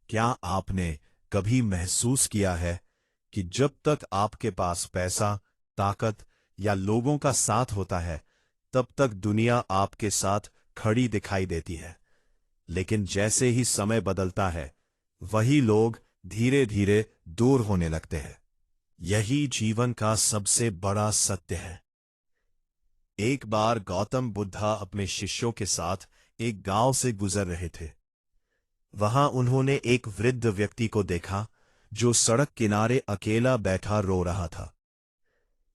क्या आपने कभी महसूस किया है कि जब तक आपके पास पैसा, ताकत या लोगों का साथ होता है, तब तक दुनिया आपके साथ खड़ी दिखाई देती है, लेकिन जैसे ही समय बदलता है, वही लोग धीरे धीरे दूर होने लगते हैं। यही जीवन का सबसे बड़ा सत्य है। एक बार गौतम बुद्धा अपने शिष्यों के साथ एक गांव से गुजर रहे थे। वहां उन्होंने एक वृद्ध व्यक्ति को देखा जो सड़क किनारे अकेला बैठा रो रहा था।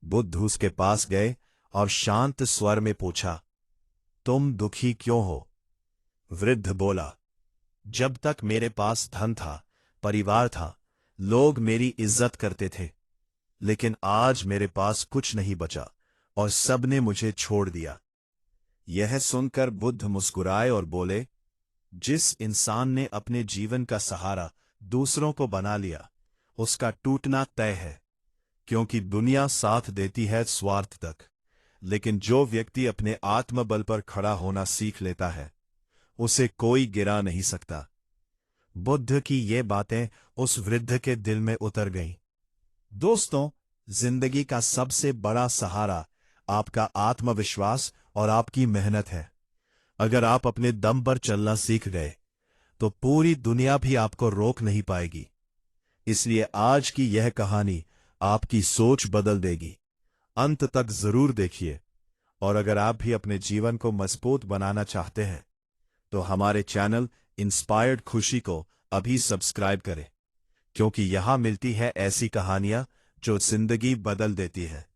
बुद्ध उसके पास गए और शांत स्वर में पूछा, तुम दुखी क्यों हो? वृद्ध बोला, जब तक मेरे पास धन था, परिवार था, लोग मेरी इज्जत करते थे, लेकिन आज मेरे पास कुछ नहीं बचा और सबने मुझे छोड़ दिया। यह सुनकर बुद्ध मुस्कुराए और बोले, जिस इंसान ने अपने जीवन का सहारा दूसरों को बना लिया, उसका टूटना तय है, क्योंकि दुनिया साथ देती है स्वार्थ तक, लेकिन जो व्यक्ति अपने आत्मबल पर खड़ा होना सीख लेता है, उसे कोई गिरा नहीं सकता। बुद्ध की ये बातें उस वृद्ध के दिल में उतर गईं। दोस्तों, जिंदगी का सबसे बड़ा सहारा आपका आत्मविश्वास और आपकी मेहनत है। अगर आप अपने दम पर चलना सीख गए, तो पूरी दुनिया भी आपको रोक नहीं पाएगी। इसलिए आज की यह कहानी आपकी सोच बदल देगी। अंत तक जरूर देखिए। और अगर आप भी अपने जीवन को मजबूत बनाना चाहते हैं, तो हमारे चैनल इंस्पायर्ड खुशी को अभी सब्सक्राइब करें, क्योंकि यहां मिलती है ऐसी कहानियां जो जिंदगी बदल देती है।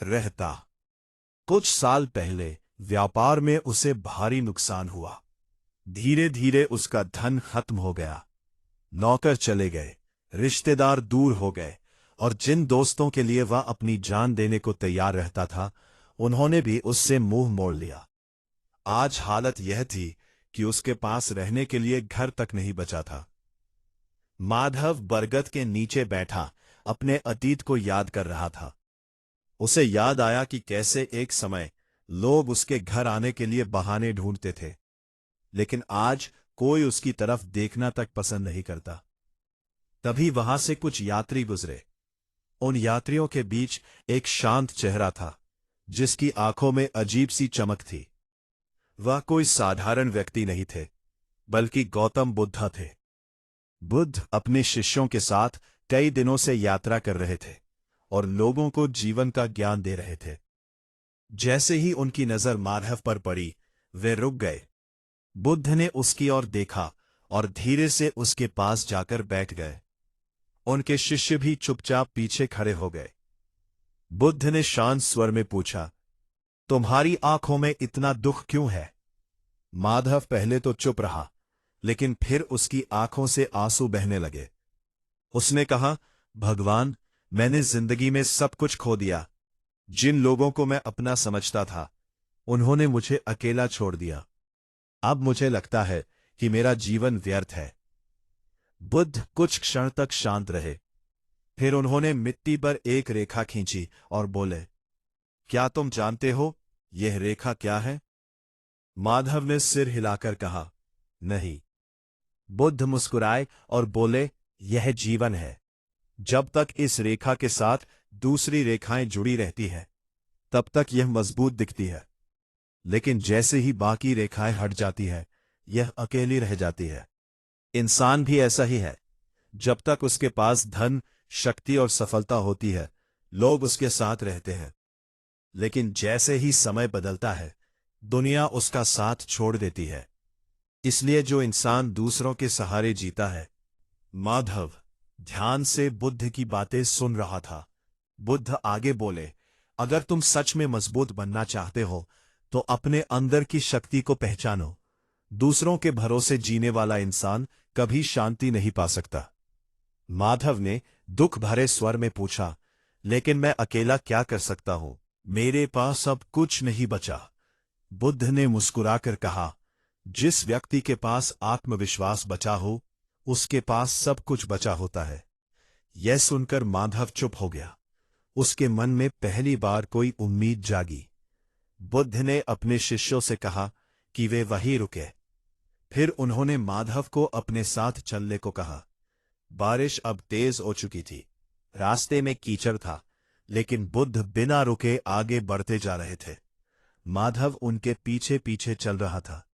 रहता कुछ साल पहले व्यापार में उसे भारी नुकसान हुआ। धीरे धीरे उसका धन खत्म हो गया, नौकर चले गए, रिश्तेदार दूर हो गए, और जिन दोस्तों के लिए वह अपनी जान देने को तैयार रहता था, उन्होंने भी उससे मुंह मोड़ लिया। आज हालत यह थी कि उसके पास रहने के लिए घर तक नहीं बचा था। माधव बरगद के नीचे बैठा अपने अतीत को याद कर रहा था। उसे याद आया कि कैसे एक समय लोग उसके घर आने के लिए बहाने ढूंढते थे, लेकिन आज कोई उसकी तरफ देखना तक पसंद नहीं करता। तभी वहां से कुछ यात्री गुजरे। उन यात्रियों के बीच एक शांत चेहरा था, जिसकी आंखों में अजीब सी चमक थी। वह कोई साधारण व्यक्ति नहीं थे, बल्कि गौतम बुद्ध थे। बुद्ध अपने शिष्यों के साथ कई दिनों से यात्रा कर रहे थे और लोगों को जीवन का ज्ञान दे रहे थे। जैसे ही उनकी नजर माधव पर पड़ी, वे रुक गए। बुद्ध ने उसकी ओर देखा और धीरे से उसके पास जाकर बैठ गए। उनके शिष्य भी चुपचाप पीछे खड़े हो गए। बुद्ध ने शांत स्वर में पूछा, तुम्हारी आंखों में इतना दुख क्यों है? माधव पहले तो चुप रहा, लेकिन फिर उसकी आंखों से आंसू बहने लगे। उसने कहा, भगवान, मैंने जिंदगी में सब कुछ खो दिया। जिन लोगों को मैं अपना समझता था, उन्होंने मुझे अकेला छोड़ दिया। अब मुझे लगता है कि मेरा जीवन व्यर्थ है। बुद्ध कुछ क्षण तक शांत रहे। फिर उन्होंने मिट्टी पर एक रेखा खींची और बोले, क्या तुम जानते हो यह रेखा क्या है? माधव ने सिर हिलाकर कहा, नहीं। बुद्ध मुस्कुराए और बोले, यह जीवन है। जब तक इस रेखा के साथ दूसरी रेखाएं जुड़ी रहती हैं, तब तक यह मजबूत दिखती है, लेकिन जैसे ही बाकी रेखाएं हट जाती है, यह अकेली रह जाती है। इंसान भी ऐसा ही है। जब तक उसके पास धन, शक्ति और सफलता होती है, लोग उसके साथ रहते हैं, लेकिन जैसे ही समय बदलता है, दुनिया उसका साथ छोड़ देती है। इसलिए जो इंसान दूसरों के सहारे जीता है। माधव ध्यान से बुद्ध की बातें सुन रहा था। बुद्ध आगे बोले, अगर तुम सच में मजबूत बनना चाहते हो, तो अपने अंदर की शक्ति को पहचानो। दूसरों के भरोसे जीने वाला इंसान कभी शांति नहीं पा सकता। माधव ने दुख भरे स्वर में पूछा, लेकिन मैं अकेला क्या कर सकता हूं? मेरे पास अब कुछ नहीं बचा। बुद्ध ने मुस्कुराकर कहा, जिस व्यक्ति के पास आत्मविश्वास बचा हो, उसके पास सब कुछ बचा होता है। यह सुनकर माधव चुप हो गया। उसके मन में पहली बार कोई उम्मीद जागी। बुद्ध ने अपने शिष्यों से कहा कि वे वहीं रुके। फिर उन्होंने माधव को अपने साथ चलने को कहा। बारिश अब तेज हो चुकी थी। रास्ते में कीचड़ था, लेकिन बुद्ध बिना रुके आगे बढ़ते जा रहे थे। माधव उनके पीछे पीछे चल रहा था।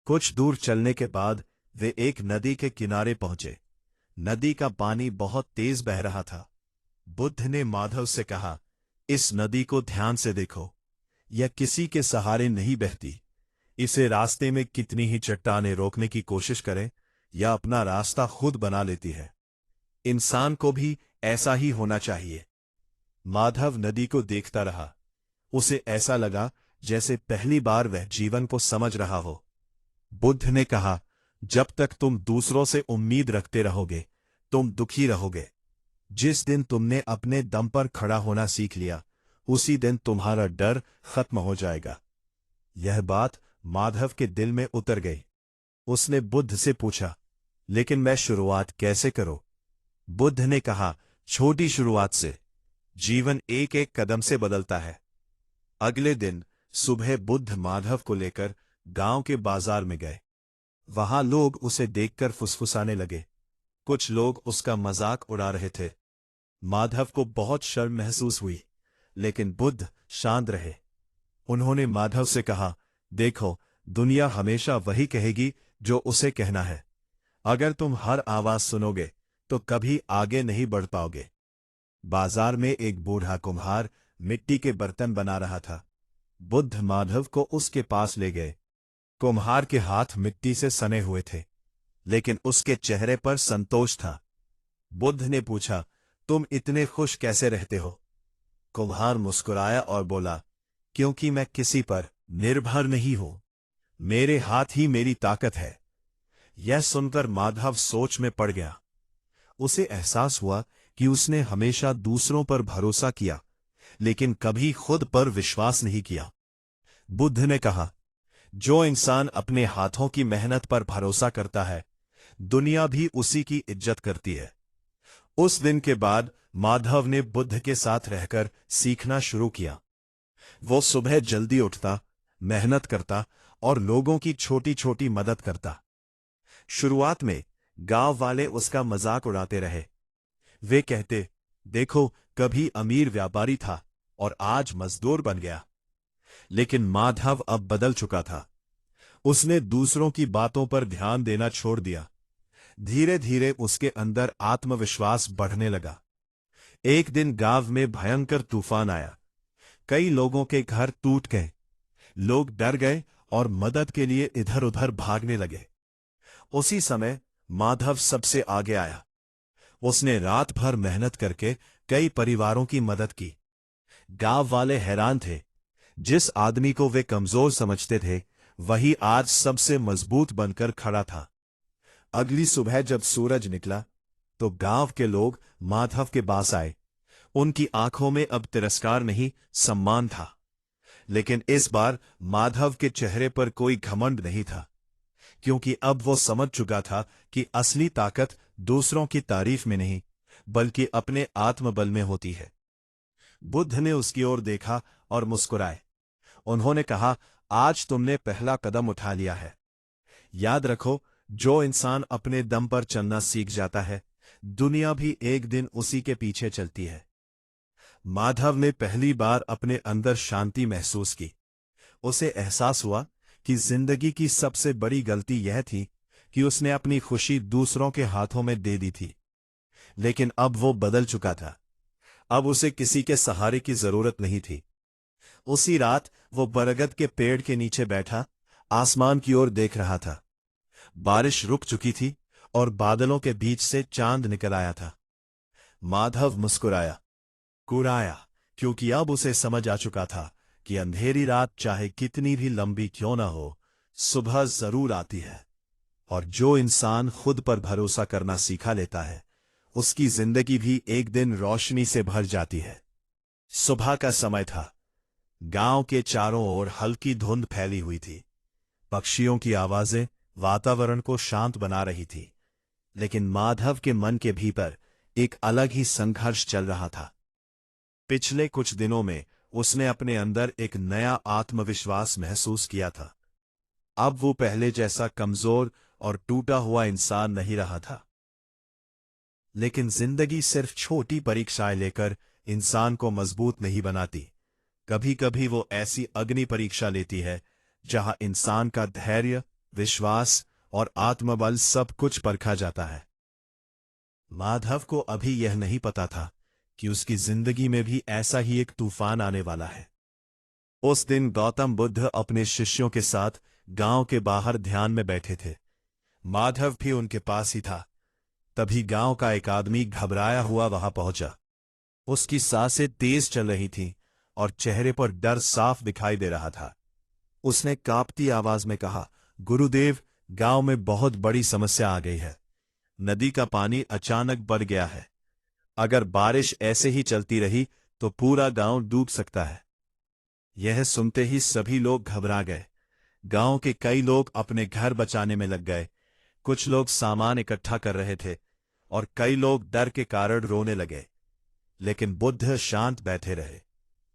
कुछ दूर चलने के बाद वे एक नदी के किनारे पहुंचे। नदी का पानी बहुत तेज बह रहा था। बुद्ध ने माधव से कहा, इस नदी को ध्यान से देखो। यह किसी के सहारे नहीं बहती। इसे रास्ते में कितनी ही चट्टानें रोकने की कोशिश करें, यह अपना रास्ता खुद बना लेती है। इंसान को भी ऐसा ही होना चाहिए। माधव नदी को देखता रहा। उसे ऐसा लगा जैसे पहली बार वह जीवन को समझ रहा हो। बुद्ध ने कहा, जब तक तुम दूसरों से उम्मीद रखते रहोगे, तुम दुखी रहोगे। जिस दिन तुमने अपने दम पर खड़ा होना सीख लिया, उसी दिन तुम्हारा डर खत्म हो जाएगा। यह बात माधव के दिल में उतर गई। उसने बुद्ध से पूछा, लेकिन मैं शुरुआत कैसे करूं? बुद्ध ने कहा, छोटी शुरुआत से। जीवन एक एक कदम से बदलता है। अगले दिन सुबह बुद्ध माधव को लेकर गांव के बाजार में गए। वहां लोग उसे देखकर फुसफुसाने लगे। कुछ लोग उसका मजाक उड़ा रहे थे। माधव को बहुत शर्म महसूस हुई, लेकिन बुद्ध शांत रहे। उन्होंने माधव से कहा, देखो, दुनिया हमेशा वही कहेगी जो उसे कहना है। अगर तुम हर आवाज सुनोगे तो कभी आगे नहीं बढ़ पाओगे। बाजार में एक बूढ़ा कुम्हार मिट्टी के बर्तन बना रहा था। बुद्ध माधव को उसके पास ले गए। कुम्हार के हाथ मिट्टी से सने हुए थे, लेकिन उसके चेहरे पर संतोष था। बुद्ध ने पूछा, तुम इतने खुश कैसे रहते हो? कुम्हार मुस्कुराया और बोला, क्योंकि मैं किसी पर निर्भर नहीं हूं। मेरे हाथ ही मेरी ताकत है। यह सुनकर माधव सोच में पड़ गया। उसे एहसास हुआ कि उसने हमेशा दूसरों पर भरोसा किया, लेकिन कभी खुद पर विश्वास नहीं किया। बुद्ध ने कहा, जो इंसान अपने हाथों की मेहनत पर भरोसा करता है, दुनिया भी उसी की इज्जत करती है। उस दिन के बाद माधव ने बुद्ध के साथ रहकर सीखना शुरू किया। वो सुबह जल्दी उठता, मेहनत करता और लोगों की छोटी छोटी मदद करता। शुरुआत में गांव वाले उसका मजाक उड़ाते रहे। वे कहते, देखो, कभी अमीर व्यापारी था और आज मजदूर बन गया। लेकिन माधव अब बदल चुका था। उसने दूसरों की बातों पर ध्यान देना छोड़ दिया। धीरे धीरे उसके अंदर आत्मविश्वास बढ़ने लगा। एक दिन गांव में भयंकर तूफान आया। कई लोगों के घर टूट गए। लोग डर गए और मदद के लिए इधर उधर भागने लगे। उसी समय माधव सबसे आगे आया। उसने रात भर मेहनत करके कई परिवारों की मदद की। गांव वाले हैरान थे। जिस आदमी को वे कमजोर समझते थे, वही आज सबसे मजबूत बनकर खड़ा था। अगली सुबह जब सूरज निकला, तो गांव के लोग माधव के पास आए। उनकी आंखों में अब तिरस्कार नहीं, सम्मान था। लेकिन इस बार माधव के चेहरे पर कोई घमंड नहीं था, क्योंकि अब वो समझ चुका था कि असली ताकत दूसरों की तारीफ में नहीं, बल्कि अपने आत्मबल में होती है। बुद्ध ने उसकी ओर देखा और मुस्कुराए। उन्होंने कहा, आज तुमने पहला कदम उठा लिया है। याद रखो, जो इंसान अपने दम पर चलना सीख जाता है, दुनिया भी एक दिन उसी के पीछे चलती है। माधव ने पहली बार अपने अंदर शांति महसूस की। उसे एहसास हुआ कि जिंदगी की सबसे बड़ी गलती यह थी कि उसने अपनी खुशी दूसरों के हाथों में दे दी थी। लेकिन अब वो बदल चुका था। अब उसे किसी के सहारे की जरूरत नहीं थी। उसी रात वो बरगद के पेड़ के नीचे बैठा आसमान की ओर देख रहा था। बारिश रुक चुकी थी और बादलों के बीच से चांद निकल आया था। माधव मुस्कुराया, क्योंकि अब उसे समझ आ चुका था कि अंधेरी रात चाहे कितनी भी लंबी क्यों ना हो, सुबह जरूर आती है। और जो इंसान खुद पर भरोसा करना सीखा लेता है, उसकी जिंदगी भी एक दिन रोशनी से भर जाती है। सुबह का समय था। गांव के चारों ओर हल्की धुंध फैली हुई थी। पक्षियों की आवाजें वातावरण को शांत बना रही थी। लेकिन माधव के मन के भीतर एक अलग ही संघर्ष चल रहा था। पिछले कुछ दिनों में उसने अपने अंदर एक नया आत्मविश्वास महसूस किया था। अब वो पहले जैसा कमजोर और टूटा हुआ इंसान नहीं रहा था। लेकिन जिंदगी सिर्फ छोटी परीक्षाएं लेकर इंसान को मजबूत नहीं बनाती। कभी कभी वो ऐसी अग्नि परीक्षा लेती है जहां इंसान का धैर्य, विश्वास और आत्मबल सब कुछ परखा जाता है। माधव को अभी यह नहीं पता था कि उसकी जिंदगी में भी ऐसा ही एक तूफान आने वाला है। उस दिन गौतम बुद्ध अपने शिष्यों के साथ गांव के बाहर ध्यान में बैठे थे। माधव भी उनके पास ही था। तभी गांव का एक आदमी घबराया हुआ वहां पहुंचा। उसकी सांसें तेज चल रही थीं और चेहरे पर डर साफ दिखाई दे रहा था। उसने कांपती आवाज में कहा, गुरुदेव, गांव में बहुत बड़ी समस्या आ गई है। नदी का पानी अचानक बढ़ गया है। अगर बारिश ऐसे ही चलती रही तो पूरा गांव डूब सकता है। यह सुनते ही सभी लोग घबरा गए। गांव के कई लोग अपने घर बचाने में लग गए। कुछ लोग सामान इकट्ठा कर रहे थे और कई लोग डर के कारण रोने लगे। लेकिन बुद्ध शांत बैठे रहे।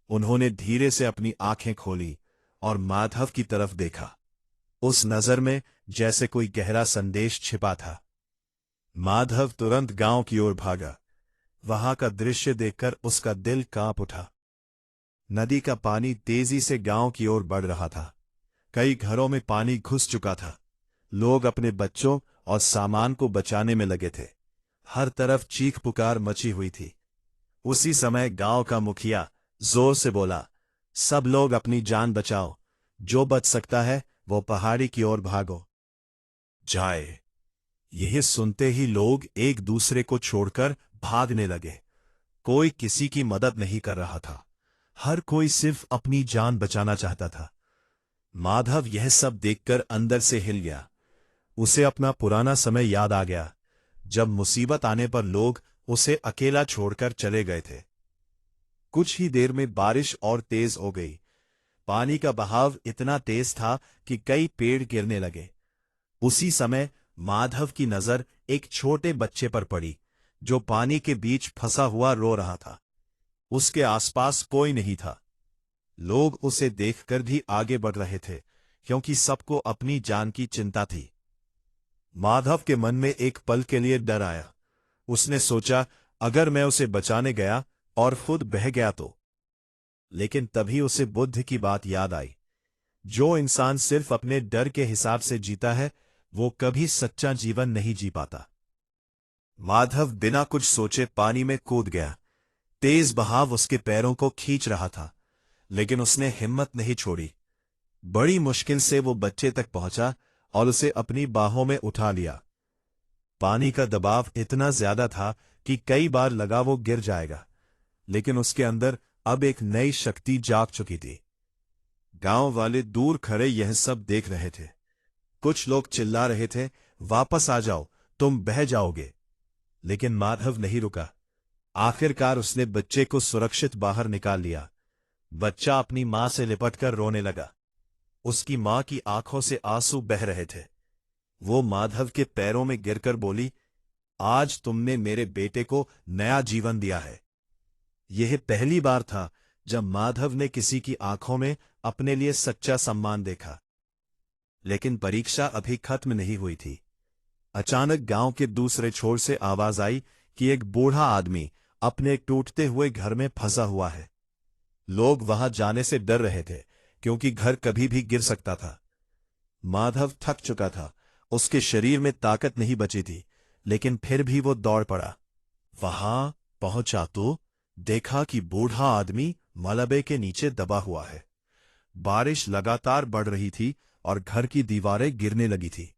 उन्होंने धीरे से अपनी आंखें खोली और माधव की तरफ देखा। उस नजर में जैसे कोई गहरा संदेश छिपा था। माधव तुरंत गांव की ओर भागा। वहां का दृश्य देखकर उसका दिल कांप उठा। नदी का पानी तेजी से गांव की ओर बढ़ रहा था। कई घरों में पानी घुस चुका था। लोग अपने बच्चों और सामान को बचाने में लगे थे। हर तरफ चीख पुकार मची हुई थी। उसी समय गांव का मुखिया जोर से बोला, सब लोग अपनी जान बचाओ। जो बच सकता है वो पहाड़ी की ओर भागो जाए। यह सुनते ही लोग एक दूसरे को छोड़कर भागने लगे। कोई किसी की मदद नहीं कर रहा था। हर कोई सिर्फ अपनी जान बचाना चाहता था। माधव यह सब देखकर अंदर से हिल गया। उसे अपना पुराना समय याद आ गया, जब मुसीबत आने पर लोग उसे अकेला छोड़कर चले गए थे। कुछ ही देर में बारिश और तेज हो गई। पानी का बहाव इतना तेज था कि कई पेड़ गिरने लगे। उसी समय माधव की नजर एक छोटे बच्चे पर पड़ी, जो पानी के बीच फंसा हुआ रो रहा था। उसके आसपास कोई नहीं था। लोग उसे देखकर भी आगे बढ़ रहे थे, क्योंकि सबको अपनी जान की चिंता थी। माधव के मन में एक पल के लिए डर आया। उसने सोचा, अगर मैं उसे बचाने गया और खुद बह गया तो। लेकिन तभी उसे बुद्ध की बात याद आई। जो इंसान सिर्फ अपने डर के हिसाब से जीता है, वो कभी सच्चा जीवन नहीं जी पाता। माधव बिना कुछ सोचे पानी में कूद गया। तेज बहाव उसके पैरों को खींच रहा था, लेकिन उसने हिम्मत नहीं छोड़ी। बड़ी मुश्किल से वो बच्चे तक पहुंचा और उसे अपनी बाहों में उठा लिया। पानी का दबाव इतना ज्यादा था कि कई बार लगा वो गिर जाएगा, लेकिन उसके अंदर अब एक नई शक्ति जाग चुकी थी। गांव वाले दूर खड़े यह सब देख रहे थे। कुछ लोग चिल्ला रहे थे, वापस आ जाओ, तुम बह जाओगे। लेकिन माधव नहीं रुका। आखिरकार उसने बच्चे को सुरक्षित बाहर निकाल लिया। बच्चा अपनी मां से लिपटकर रोने लगा। उसकी मां की आंखों से आंसू बह रहे थे। वो माधव के पैरों में गिरकर बोली, आज तुमने मेरे बेटे को नया जीवन दिया है। यह पहली बार था जब माधव ने किसी की आंखों में अपने लिए सच्चा सम्मान देखा। लेकिन परीक्षा अभी खत्म नहीं हुई थी। अचानक गांव के दूसरे छोर से आवाज आई कि एक बूढ़ा आदमी अपने टूटते हुए घर में फंसा हुआ है। लोग वहां जाने से डर रहे थे, क्योंकि घर कभी भी गिर सकता था। माधव थक चुका था। उसके शरीर में ताकत नहीं बची थी, लेकिन फिर भी वो दौड़ पड़ा। वहां पहुंचा तो देखा कि बूढ़ा आदमी मलबे के नीचे दबा हुआ है। बारिश लगातार बढ़ रही थी और घर की दीवारें गिरने लगी थी।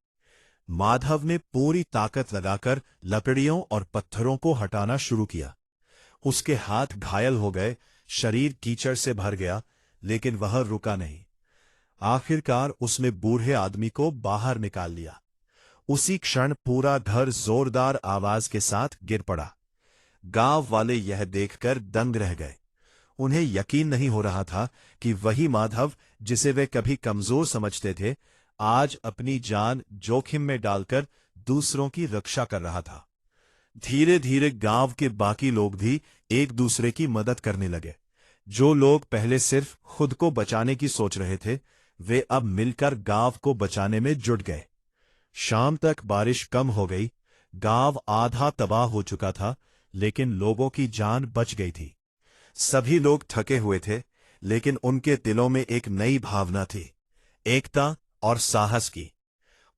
माधव ने पूरी ताकत लगाकर लकड़ियों और पत्थरों को हटाना शुरू किया। उसके हाथ घायल हो गए, शरीर कीचड़ से भर गया, लेकिन वह रुका नहीं। आखिरकार उसने बूढ़े आदमी को बाहर निकाल लिया। उसी क्षण पूरा घर जोरदार आवाज के साथ गिर पड़ा। गांव वाले यह देखकर दंग रह गए। उन्हें यकीन नहीं हो रहा था कि वही माधव, जिसे वे कभी कमजोर समझते थे, आज अपनी जान जोखिम में डालकर दूसरों की रक्षा कर रहा था। धीरे धीरे गांव के बाकी लोग भी एक दूसरे की मदद करने लगे। जो लोग पहले सिर्फ खुद को बचाने की सोच रहे थे, वे अब मिलकर गांव को बचाने में जुट गए। शाम तक बारिश कम हो गई। गांव आधा तबाह हो चुका था, लेकिन लोगों की जान बच गई थी। सभी लोग थके हुए थे, लेकिन उनके दिलों में एक नई भावना थी, एकता और साहस की।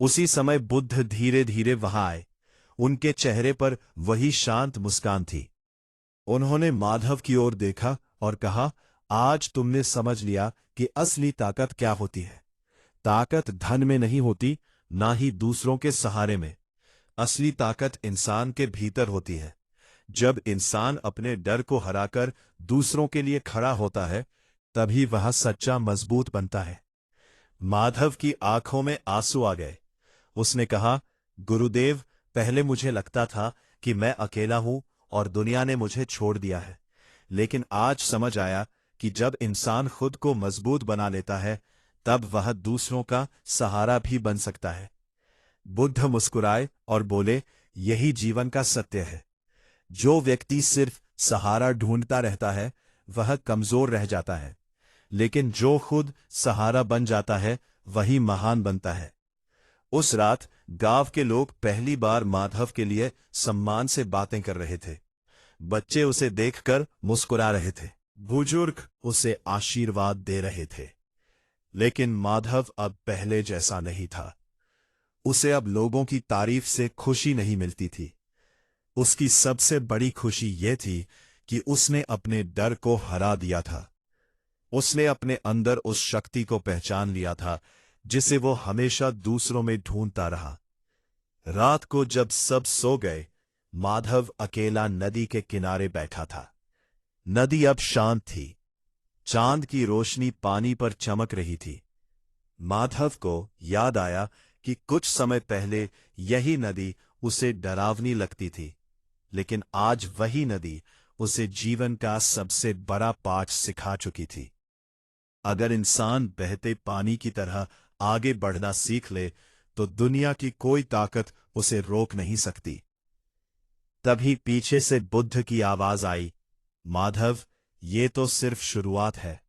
उसी समय बुद्ध धीरे धीरे वहां आए। उनके चेहरे पर वही शांत मुस्कान थी। उन्होंने माधव की ओर देखा और कहा, आज तुमने समझ लिया कि असली ताकत क्या होती है। ताकत धन में नहीं होती, ना ही दूसरों के सहारे में। असली ताकत इंसान के भीतर होती है। जब इंसान अपने डर को हराकर दूसरों के लिए खड़ा होता है, तभी वह सच्चा मजबूत बनता है। माधव की आंखों में आंसू आ गए। उसने कहा, गुरुदेव, पहले मुझे लगता था कि मैं अकेला हूं और दुनिया ने मुझे छोड़ दिया है, लेकिन आज समझ आया कि जब इंसान खुद को मजबूत बना लेता है, तब वह दूसरों का सहारा भी बन सकता है। बुद्ध मुस्कुराए और बोले, यही जीवन का सत्य है। जो व्यक्ति सिर्फ सहारा ढूंढता रहता है, वह कमजोर रह जाता है, लेकिन जो खुद सहारा बन जाता है, वही महान बनता है। उस रात गांव के लोग पहली बार माधव के लिए सम्मान से बातें कर रहे थे। बच्चे उसे देखकर मुस्कुरा रहे थे, बुजुर्ग उसे आशीर्वाद दे रहे थे। लेकिन माधव अब पहले जैसा नहीं था। उसे अब लोगों की तारीफ से खुशी नहीं मिलती थी। उसकी सबसे बड़ी खुशी यह थी कि उसने अपने डर को हरा दिया था। उसने अपने अंदर उस शक्ति को पहचान लिया था जिसे वो हमेशा दूसरों में ढूंढता रहा। रात को जब सब सो गए, माधव अकेला नदी के किनारे बैठा था। नदी अब शांत थी। चांद की रोशनी पानी पर चमक रही थी। माधव को याद आया कि कुछ समय पहले यही नदी उसे डरावनी लगती थी, लेकिन आज वही नदी उसे जीवन का सबसे बड़ा पाठ सिखा चुकी थी। अगर इंसान बहते पानी की तरह आगे बढ़ना सीख ले, तो दुनिया की कोई ताकत उसे रोक नहीं सकती। तभी पीछे से बुद्ध की आवाज आई, माधव, ये तो सिर्फ शुरुआत है।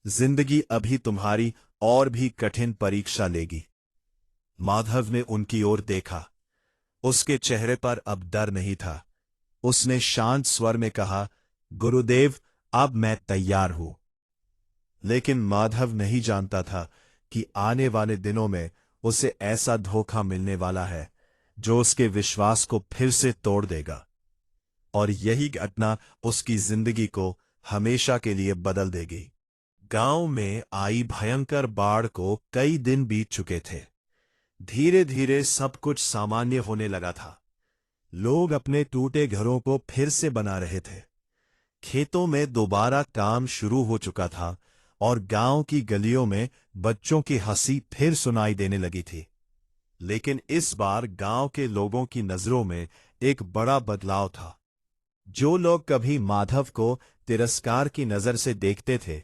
जिंदगी अभी तुम्हारी और भी कठिन परीक्षा लेगी। माधव ने उनकी ओर देखा। उसके चेहरे पर अब डर नहीं था। उसने शांत स्वर में कहा, गुरुदेव, अब मैं तैयार हूं। लेकिन माधव नहीं जानता था कि आने वाले दिनों में उसे ऐसा धोखा मिलने वाला है जो उसके विश्वास को फिर से तोड़ देगा। और यही घटना उसकी जिंदगी को हमेशा के लिए बदल देगी। गांव में आई भयंकर बाढ़ को कई दिन बीत चुके थे। धीरे धीरे सब कुछ सामान्य होने लगा था। लोग अपने टूटे घरों को फिर से बना रहे थे। खेतों में दोबारा काम शुरू हो चुका था और गांव की गलियों में बच्चों की हंसी फिर सुनाई देने लगी थी। लेकिन इस बार गांव के लोगों की नजरों में एक बड़ा बदलाव था। जो लोग कभी माधव को तिरस्कार की नजर से देखते थे,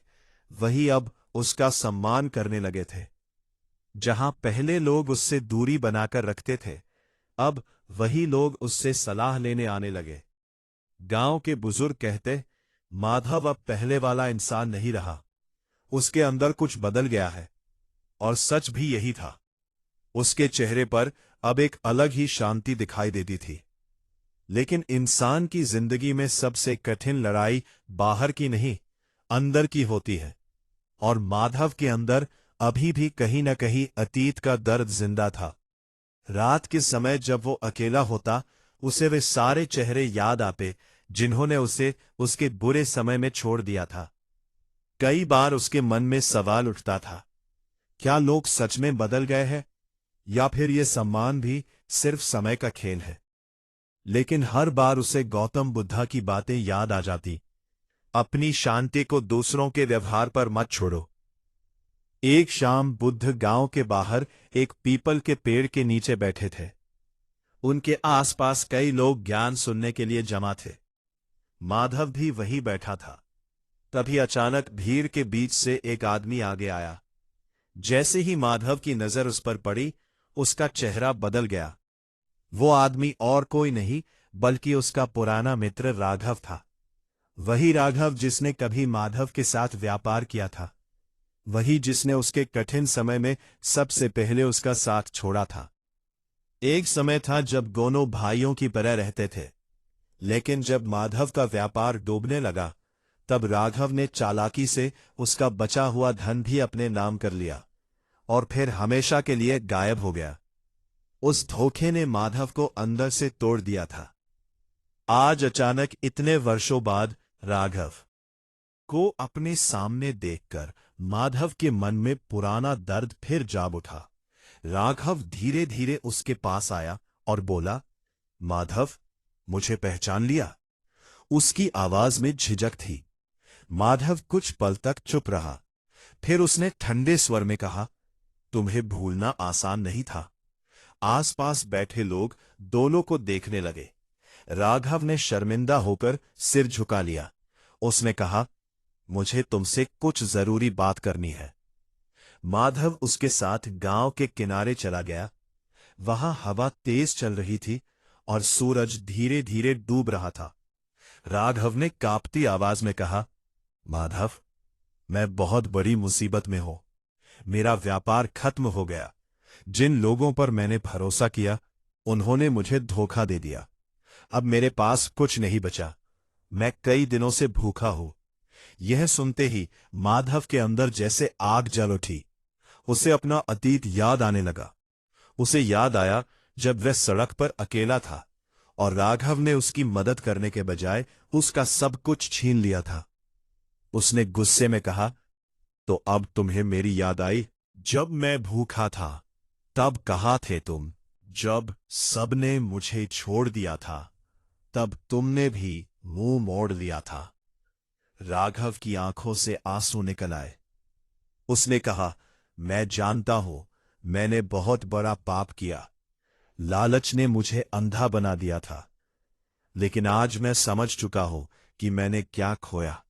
वही अब उसका सम्मान करने लगे थे। जहां पहले लोग उससे दूरी बनाकर रखते थे, अब वही लोग उससे सलाह लेने आने लगे। गांव के बुजुर्ग कहते, माधव अब पहले वाला इंसान नहीं रहा। उसके अंदर कुछ बदल गया है। और सच भी यही था। उसके चेहरे पर अब एक अलग ही शांति दिखाई देती थी। लेकिन इंसान की जिंदगी में सबसे कठिन लड़ाई बाहर की नहीं, अंदर की होती है। और माधव के अंदर अभी भी कहीं न कहीं अतीत का दर्द जिंदा था। रात के समय जब वो अकेला होता, उसे वे सारे चेहरे याद आते जिन्होंने उसे उसके बुरे समय में छोड़ दिया था। कई बार उसके मन में सवाल उठता था, क्या लोग सच में बदल गए हैं, या फिर ये सम्मान भी सिर्फ समय का खेल है। लेकिन हर बार उसे गौतम बुद्धा की बातें याद आ जाती, अपनी शांति को दूसरों के व्यवहार पर मत छोड़ो। एक शाम बुद्ध गांव के बाहर एक पीपल के पेड़ के नीचे बैठे थे। उनके आसपास कई लोग ज्ञान सुनने के लिए जमा थे। माधव भी वहीं बैठा था। तभी अचानक भीड़ के बीच से एक आदमी आगे आया। जैसे ही माधव की नजर उस पर पड़ी, उसका चेहरा बदल गया। वो आदमी और कोई नहीं बल्कि उसका पुराना मित्र राघव था। वही राघव जिसने कभी माधव के साथ व्यापार किया था। वही जिसने उसके कठिन समय में सबसे पहले उसका साथ छोड़ा था। एक समय था जब दोनों भाइयों की तरह रहते थे, लेकिन जब माधव का व्यापार डूबने लगा, तब राघव ने चालाकी से उसका बचा हुआ धन भी अपने नाम कर लिया और फिर हमेशा के लिए गायब हो गया। उस धोखे ने माधव को अंदर से तोड़ दिया था। आज अचानक इतने वर्षों बाद राघव को अपने सामने देखकर माधव के मन में पुराना दर्द फिर जाग उठा। राघव धीरे धीरे उसके पास आया और बोला, माधव, मुझे पहचान लिया? उसकी आवाज में झिझक थी। माधव कुछ पल तक चुप रहा, फिर उसने ठंडे स्वर में कहा, तुम्हें भूलना आसान नहीं था। आसपास बैठे लोग दोनों को देखने लगे। राघव ने शर्मिंदा होकर सिर झुका लिया। उसने कहा, मुझे तुमसे कुछ जरूरी बात करनी है। माधव उसके साथ गांव के किनारे चला गया। वहां हवा तेज चल रही थी और सूरज धीरे धीरे डूब रहा था। राघव ने कांपती आवाज में कहा, माधव, मैं बहुत बड़ी मुसीबत में हूं। मेरा व्यापार खत्म हो गया। जिन लोगों पर मैंने भरोसा किया, उन्होंने मुझे धोखा दे दिया। अब मेरे पास कुछ नहीं बचा। मैं कई दिनों से भूखा हूं। यह सुनते ही माधव के अंदर जैसे आग जल उठी। उसे अपना अतीत याद आने लगा। उसे याद आया जब वह सड़क पर अकेला था और राघव ने उसकी मदद करने के बजाय उसका सब कुछ छीन लिया था। उसने गुस्से में कहा, तो अब तुम्हें मेरी याद आई? जब मैं भूखा था तब कहाँ थे तुम? जब सबने मुझे छोड़ दिया था तब तुमने भी मुंह मोड़ लिया था। राघव की आंखों से आंसू निकल आए। उसने कहा, मैं जानता हूं, मैंने बहुत बड़ा पाप किया। लालच ने मुझे अंधा बना दिया था, लेकिन आज मैं समझ चुका हूं कि मैंने क्या खोया।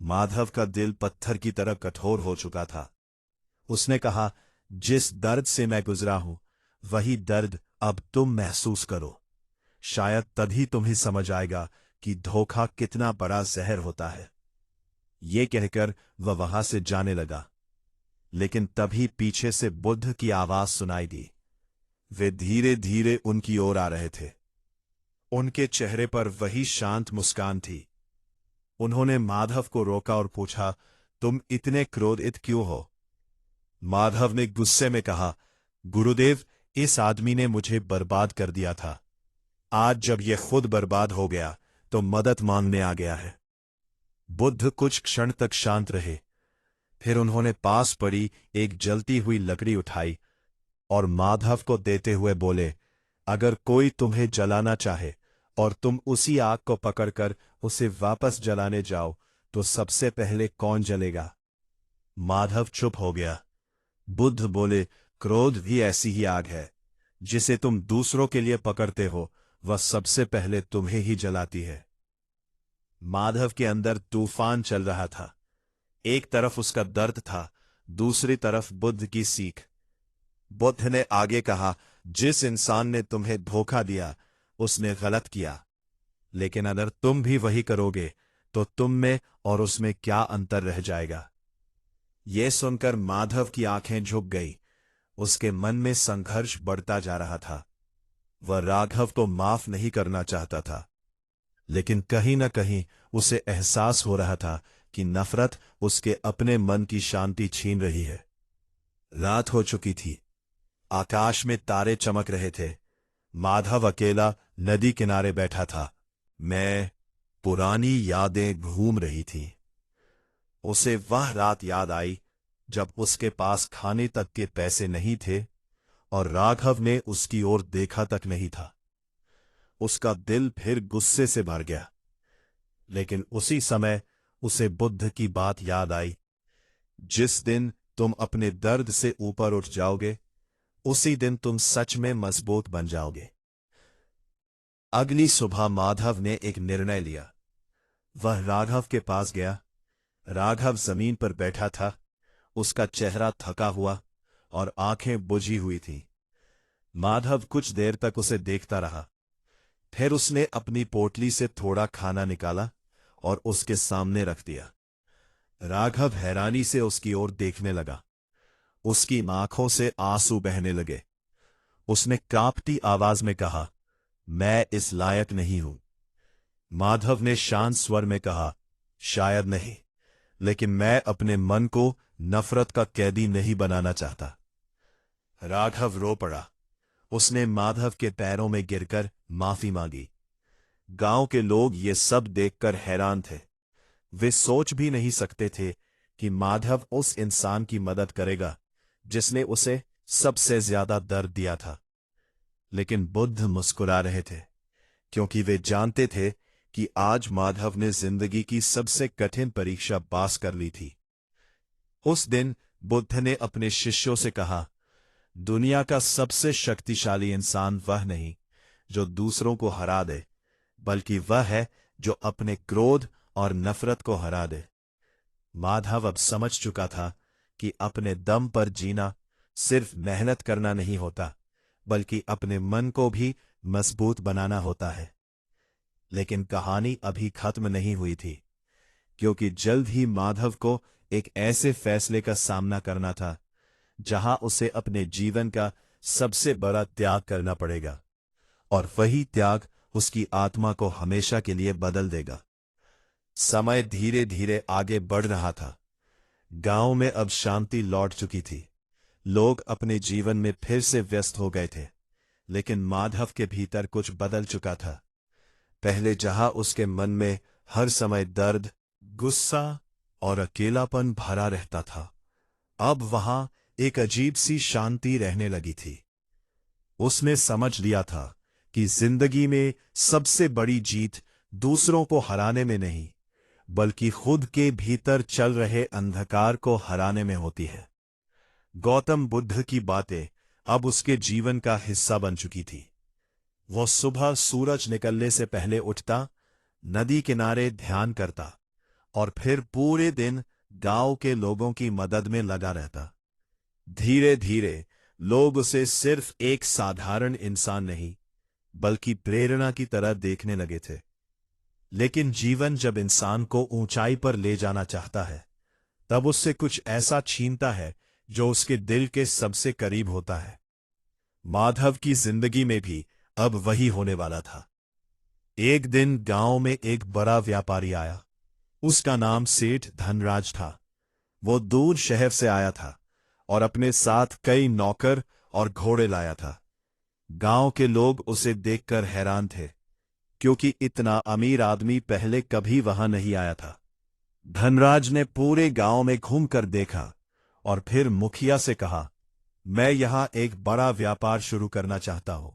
माधव का दिल पत्थर की तरह कठोर हो चुका था। उसने कहा, जिस दर्द से मैं गुजरा हूं, वही दर्द अब तुम महसूस करो। शायद तभी तुम्हें समझ आएगा कि धोखा कितना बड़ा जहर होता है। ये कहकर वह वहां से जाने लगा, लेकिन तभी पीछे से बुद्ध की आवाज सुनाई दी। वे धीरे धीरे उनकी ओर आ रहे थे। उनके चेहरे पर वही शांत मुस्कान थी। उन्होंने माधव को रोका और पूछा, तुम इतने क्रोधित क्यों हो? माधव ने गुस्से में कहा, गुरुदेव, इस आदमी ने मुझे बर्बाद कर दिया था। आज जब यह खुद बर्बाद हो गया तो मदद मांगने आ गया है। बुद्ध कुछ क्षण तक शांत रहे। फिर उन्होंने पास पड़ी एक जलती हुई लकड़ी उठाई और माधव को देते हुए बोले, अगर कोई तुम्हें जलाना चाहे और तुम उसी आग को पकड़कर उसे वापस जलाने जाओ तो सबसे पहले कौन जलेगा? माधव चुप हो गया। बुद्ध बोले, क्रोध भी ऐसी ही आग है। जिसे तुम दूसरों के लिए पकड़ते हो, वह सबसे पहले तुम्हें ही जलाती है। माधव के अंदर तूफान चल रहा था। एक तरफ उसका दर्द था, दूसरी तरफ बुद्ध की सीख। बुद्ध ने आगे कहा, जिस इंसान ने तुम्हें धोखा दिया उसने गलत किया, लेकिन अगर तुम भी वही करोगे तो तुम में और उसमें क्या अंतर रह जाएगा? यह सुनकर माधव की आंखें झुक गई। उसके मन में संघर्ष बढ़ता जा रहा था। वह राघव को माफ नहीं करना चाहता था, लेकिन कहीं न कहीं उसे एहसास हो रहा था कि नफरत उसके अपने मन की शांति छीन रही है। रात हो चुकी थी। आकाश में तारे चमक रहे थे। माधव अकेला नदी किनारे बैठा था। मैं पुरानी यादें घूम रही थी। उसे वह रात याद आई जब उसके पास खाने तक के पैसे नहीं थे और राघव ने उसकी ओर देखा तक नहीं था। उसका दिल फिर गुस्से से भर गया, लेकिन उसी समय उसे बुद्ध की बात याद आई, जिस दिन तुम अपने दर्द से ऊपर उठ जाओगे, उसी दिन तुम सच में मजबूत बन जाओगे। अगली सुबह माधव ने एक निर्णय लिया। वह राघव के पास गया। राघव जमीन पर बैठा था। उसका चेहरा थका हुआ और आंखें बुझी हुई थीं। माधव कुछ देर तक उसे देखता रहा। फिर उसने अपनी पोटली से थोड़ा खाना निकाला और उसके सामने रख दिया। राघव हैरानी से उसकी ओर देखने लगा। उसकी आंखों से आंसू बहने लगे। उसने कांपती आवाज में कहा, मैं इस लायक नहीं हूं। माधव ने शांत स्वर में कहा, शायद नहीं, लेकिन मैं अपने मन को नफरत का कैदी नहीं बनाना चाहता। राघव रो पड़ा। उसने माधव के पैरों में गिरकर माफी मांगी। गांव के लोग ये सब देखकर हैरान थे। वे सोच भी नहीं सकते थे कि माधव उस इंसान की मदद करेगा जिसने उसे सबसे ज्यादा दर्द दिया था। लेकिन बुद्ध मुस्कुरा रहे थे, क्योंकि वे जानते थे कि आज माधव ने जिंदगी की सबसे कठिन परीक्षा पास कर ली थी। उस दिन बुद्ध ने अपने शिष्यों से कहा, दुनिया का सबसे शक्तिशाली इंसान वह नहीं जो दूसरों को हरा दे, बल्कि वह है जो अपने क्रोध और नफरत को हरा दे। माधव अब समझ चुका था कि अपने दम पर जीना सिर्फ मेहनत करना नहीं होता, बल्कि अपने मन को भी मजबूत बनाना होता है। लेकिन कहानी अभी खत्म नहीं हुई थी, क्योंकि जल्द ही माधव को एक ऐसे फैसले का सामना करना था जहां उसे अपने जीवन का सबसे बड़ा त्याग करना पड़ेगा, और वही त्याग उसकी आत्मा को हमेशा के लिए बदल देगा। समय धीरे धीरे आगे बढ़ रहा था। गांव में अब शांति लौट चुकी थी। लोग अपने जीवन में फिर से व्यस्त हो गए थे, लेकिन माधव के भीतर कुछ बदल चुका था। पहले जहां उसके मन में हर समय दर्द, गुस्सा और अकेलापन भरा रहता था, अब वहां एक अजीब सी शांति रहने लगी थी। उसने समझ लिया था कि जिंदगी में सबसे बड़ी जीत दूसरों को हराने में नहीं, बल्कि खुद के भीतर चल रहे अंधकार को हराने में होती है। गौतम बुद्ध की बातें अब उसके जीवन का हिस्सा बन चुकी थी। वो सुबह सूरज निकलने से पहले उठता, नदी किनारे ध्यान करता और फिर पूरे दिन गांव के लोगों की मदद में लगा रहता। धीरे धीरे लोग उसे सिर्फ एक साधारण इंसान नहीं, बल्कि प्रेरणा की तरह देखने लगे थे। लेकिन जीवन जब इंसान को ऊंचाई पर ले जाना चाहता है, तब उससे कुछ ऐसा छीनता है जो उसके दिल के सबसे करीब होता है। माधव की जिंदगी में भी अब वही होने वाला था। एक दिन गांव में एक बड़ा व्यापारी आया। उसका नाम सेठ धनराज था। वो दूर शहर से आया था और अपने साथ कई नौकर और घोड़े लाया था। गांव के लोग उसे देखकर हैरान थे, क्योंकि इतना अमीर आदमी पहले कभी वहां नहीं आया था। धनराज ने पूरे गांव में घूमकर देखा और फिर मुखिया से कहा, मैं यहां एक बड़ा व्यापार शुरू करना चाहता हूं।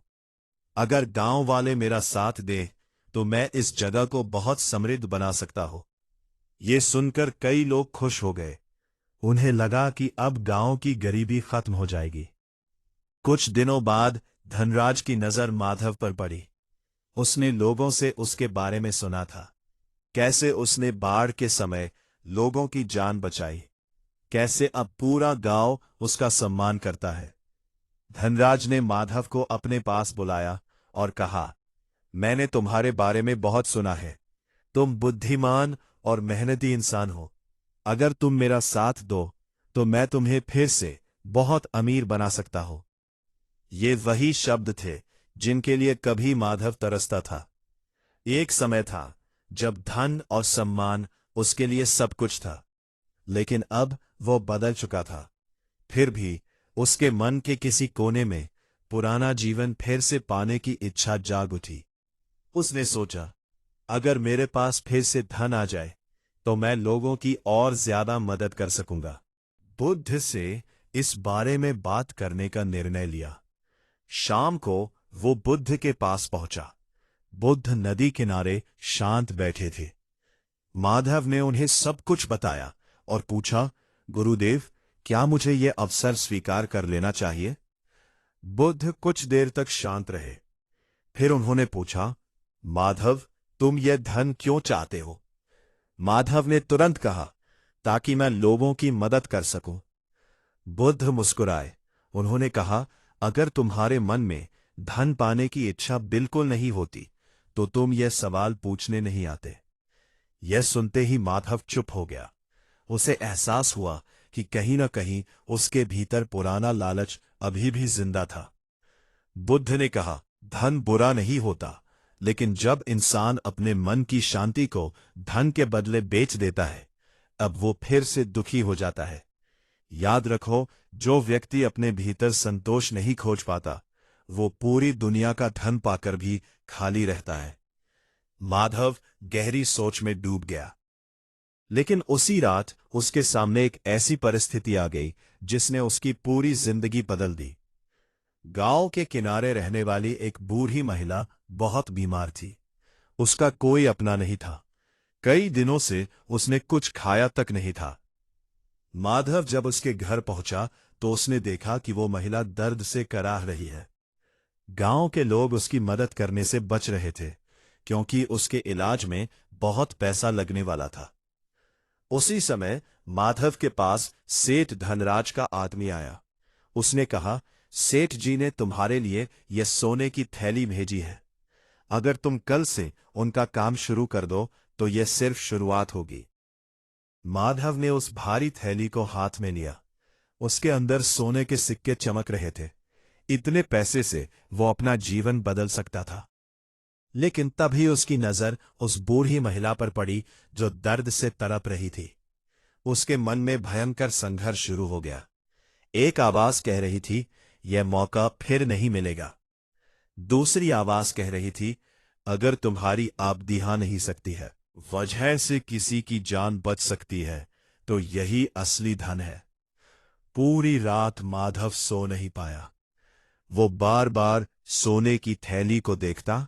अगर गांव वाले मेरा साथ दे तो मैं इस जगह को बहुत समृद्ध बना सकता हूं। ये सुनकर कई लोग खुश हो गए। उन्हें लगा कि अब गांव की गरीबी खत्म हो जाएगी। कुछ दिनों बाद धनराज की नजर माधव पर पड़ी। उसने लोगों से उसके बारे में सुना था, कैसे उसने बाढ़ के समय लोगों की जान बचाई, कैसे अब पूरा गांव उसका सम्मान करता है। धनराज ने माधव को अपने पास बुलाया और कहा, मैंने तुम्हारे बारे में बहुत सुना है। तुम बुद्धिमान और मेहनती इंसान हो। अगर तुम मेरा साथ दो तो मैं तुम्हें फिर से बहुत अमीर बना सकता हूं। ये वही शब्द थे जिनके लिए कभी माधव तरसता था। एक समय था जब धन और सम्मान उसके लिए सब कुछ था, लेकिन अब वो बदल चुका था। फिर भी उसके मन के किसी कोने में पुराना जीवन फिर से पाने की इच्छा जाग उठी। उसने सोचा, अगर मेरे पास फिर से धन आ जाए तो मैं लोगों की और ज्यादा मदद कर सकूंगा। बुद्ध से इस बारे में बात करने का निर्णय लिया। शाम को वो बुद्ध के पास पहुंचा। बुद्ध नदी किनारे शांत बैठे थे। माधव ने उन्हें सब कुछ बताया और पूछा, गुरुदेव, क्या मुझे यह अवसर स्वीकार कर लेना चाहिए? बुद्ध कुछ देर तक शांत रहे। फिर उन्होंने पूछा, माधव, तुम यह धन क्यों चाहते हो? माधव ने तुरंत कहा, ताकि मैं लोगों की मदद कर सकूं। बुद्ध मुस्कुराए। उन्होंने कहा, अगर तुम्हारे मन में धन पाने की इच्छा बिल्कुल नहीं होती तो तुम यह सवाल पूछने नहीं आते। यह सुनते ही माधव चुप हो गया। उसे एहसास हुआ कि कहीं न कहीं उसके भीतर पुराना लालच अभी भी जिंदा था। बुद्ध ने कहा, धन बुरा नहीं होता, लेकिन जब इंसान अपने मन की शांति को धन के बदले बेच देता है, अब वो फिर से दुखी हो जाता है। याद रखो, जो व्यक्ति अपने भीतर संतोष नहीं खोज पाता, वो पूरी दुनिया का धन पाकर भी खाली रहता है। माधव गहरी सोच में डूब गया। लेकिन उसी रात उसके सामने एक ऐसी परिस्थिति आ गई जिसने उसकी पूरी जिंदगी बदल दी। गांव के किनारे रहने वाली एक बूढ़ी महिला बहुत बीमार थी। उसका कोई अपना नहीं था। कई दिनों से उसने कुछ खाया तक नहीं था। माधव जब उसके घर पहुंचा तो उसने देखा कि वो महिला दर्द से कराह रही है। गांव के लोग उसकी मदद करने से बच रहे थे, क्योंकि उसके इलाज में बहुत पैसा लगने वाला था। उसी समय माधव के पास सेठ धनराज का आदमी आया। उसने कहा, सेठ जी ने तुम्हारे लिए यह सोने की थैली भेजी है। अगर तुम कल से उनका काम शुरू कर दो तो यह सिर्फ शुरुआत होगी। माधव ने उस भारी थैली को हाथ में लिया। उसके अंदर सोने के सिक्के चमक रहे थे। इतने पैसे से वो अपना जीवन बदल सकता था। लेकिन तभी उसकी नजर उस बूढ़ी महिला पर पड़ी जो दर्द से तड़प रही थी। उसके मन में भयंकर संघर्ष शुरू हो गया। एक आवाज कह रही थी, यह मौका फिर नहीं मिलेगा। दूसरी आवाज कह रही थी, अगर तुम्हारी आबदी यहां नहीं सकती है, वजह से किसी की जान बच सकती है, तो यही असली धन है। पूरी रात माधव सो नहीं पाया। वो बार बार सोने की थैली को देखता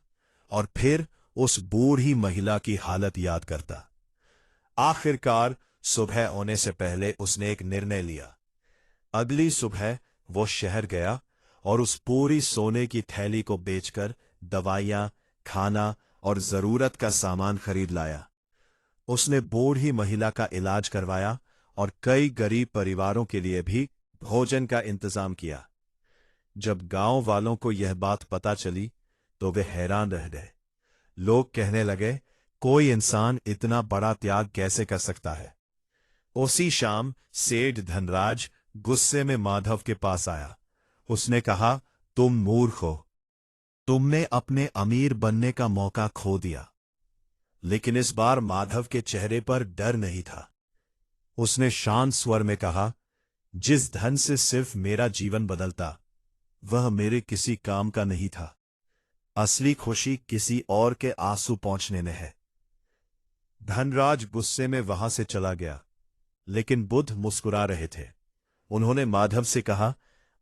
और फिर उस बूढ़ी महिला की हालत याद करता। आखिरकार सुबह होने से पहले उसने एक निर्णय लिया। अगली सुबह वो शहर गया और उस पूरी सोने की थैली को बेचकर दवाइयां, खाना और जरूरत का सामान खरीद लाया। उसने बूढ़ी महिला का इलाज करवाया और कई गरीब परिवारों के लिए भी भोजन का इंतजाम किया। जब गांव वालों को यह बात पता चली तो वे हैरान रह गए। लोग कहने लगे, कोई इंसान इतना बड़ा त्याग कैसे कर सकता है। उसी शाम सेठ धनराज गुस्से में माधव के पास आया। उसने कहा, तुम मूर्ख हो। तुमने अपने अमीर बनने का मौका खो दिया। लेकिन इस बार माधव के चेहरे पर डर नहीं था। उसने शांत स्वर में कहा, जिस धन से सिर्फ मेरा जीवन बदलता, वह मेरे किसी काम का नहीं था। असली खुशी किसी और के आंसू पहुंचने में है। धनराज गुस्से में वहां से चला गया, लेकिन बुद्ध मुस्कुरा रहे थे। उन्होंने माधव से कहा,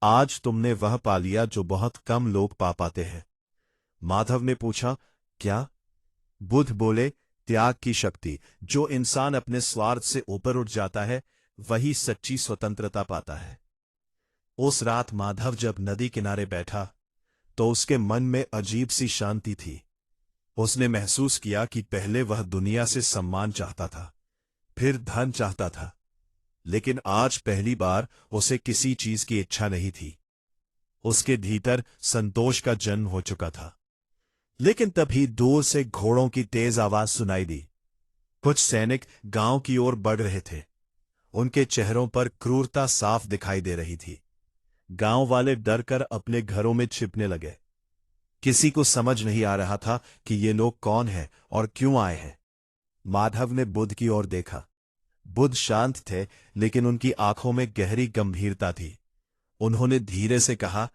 आज तुमने वह पा लिया जो बहुत कम लोग पा पाते हैं। माधव ने पूछा, क्या? बुद्ध बोले, त्याग की शक्ति। जो इंसान अपने स्वार्थ से ऊपर उठ जाता है, वही सच्ची स्वतंत्रता पाता है। उस रात माधव जब नदी किनारे बैठा तो उसके मन में अजीब सी शांति थी। उसने महसूस किया कि पहले वह दुनिया से सम्मान चाहता था, फिर धन चाहता था, लेकिन आज पहली बार उसे किसी चीज की इच्छा नहीं थी। उसके भीतर संतोष का जन्म हो चुका था। लेकिन तभी दूर से घोड़ों की तेज आवाज सुनाई दी। कुछ सैनिक गांव की ओर बढ़ रहे थे। उनके चेहरों पर क्रूरता साफ दिखाई दे रही थी। गांव वाले डरकर अपने घरों में छिपने लगे। किसी को समझ नहीं आ रहा था कि ये लोग कौन हैं और क्यों आए हैं। माधव ने बुद्ध की ओर देखा। बुद्ध शांत थे, लेकिन उनकी आंखों में गहरी गंभीरता थी। उन्होंने धीरे से कहा,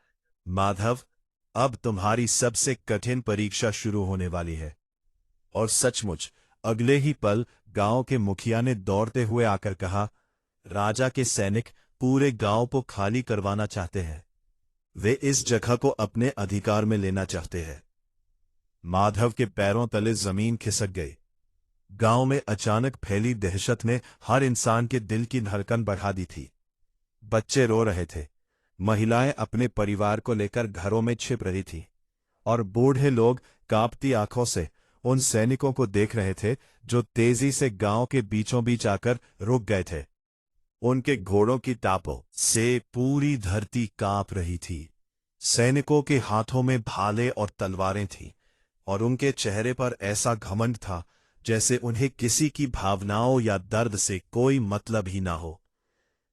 माधव, अब तुम्हारी सबसे कठिन परीक्षा शुरू होने वाली है। और सचमुच अगले ही पल गांव के मुखिया ने दौड़ते हुए आकर कहा, राजा के सैनिक पूरे गांव को खाली करवाना चाहते हैं। वे इस जगह को अपने अधिकार में लेना चाहते हैं। माधव के पैरों तले जमीन खिसक गई। गांव में अचानक फैली दहशत ने हर इंसान के दिल की धड़कन बढ़ा दी थी। बच्चे रो रहे थे, महिलाएं अपने परिवार को लेकर घरों में छिप रही थी, और बूढ़े लोग कांपती आंखों से उन सैनिकों को देख रहे थे जो तेजी से गांव के बीचों बीच आकर रुक गए थे। उनके घोड़ों की टापों से पूरी धरती कांप रही थी। सैनिकों के हाथों में भाले और तलवारें थीं, और उनके चेहरे पर ऐसा घमंड था जैसे उन्हें किसी की भावनाओं या दर्द से कोई मतलब ही ना हो।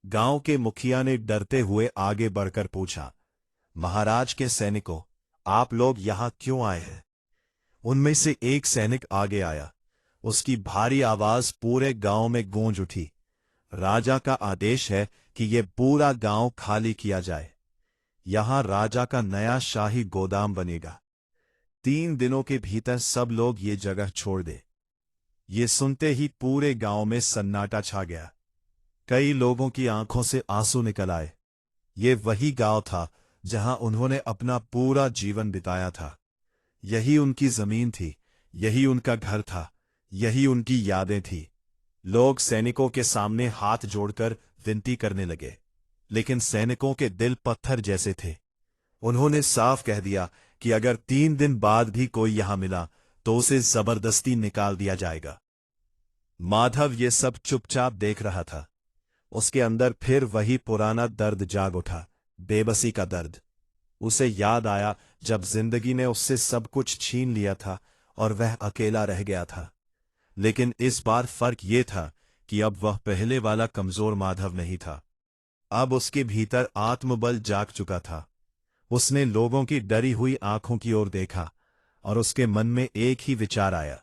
गांव के मुखिया ने डरते हुए आगे बढ़कर पूछा, महाराज के सैनिकों, आप लोग यहां क्यों आए हैं? उनमें से एक सैनिक आगे आया। उसकी भारी आवाज पूरे गांव में गूंज उठी। राजा का आदेश है कि यह पूरा गांव खाली किया जाए। यहां राजा का नया शाही गोदाम बनेगा। 3 दिनों के भीतर सब लोग ये जगह छोड़ दे। ये सुनते ही पूरे गांव में सन्नाटा छा गया। कई लोगों की आंखों से आंसू निकल आए। ये वही गांव था जहां उन्होंने अपना पूरा जीवन बिताया था। यही उनकी जमीन थी, यही उनका घर था, यही उनकी यादें थी। लोग सैनिकों के सामने हाथ जोड़कर विनती करने लगे, लेकिन सैनिकों के दिल पत्थर जैसे थे। उन्होंने साफ कह दिया कि अगर 3 दिन बाद भी कोई यहां मिला तो उसे जबरदस्ती निकाल दिया जाएगा। माधव ये सब चुपचाप देख रहा था। उसके अंदर फिर वही पुराना दर्द जाग उठा, बेबसी का दर्द। उसे याद आया जब जिंदगी ने उससे सब कुछ छीन लिया था और वह अकेला रह गया था। लेकिन इस बार फर्क ये था कि अब वह पहले वाला कमजोर माधव नहीं था। अब उसके भीतर आत्मबल जाग चुका था। उसने लोगों की डरी हुई आंखों की ओर देखा और उसके मन में एक ही विचार आया,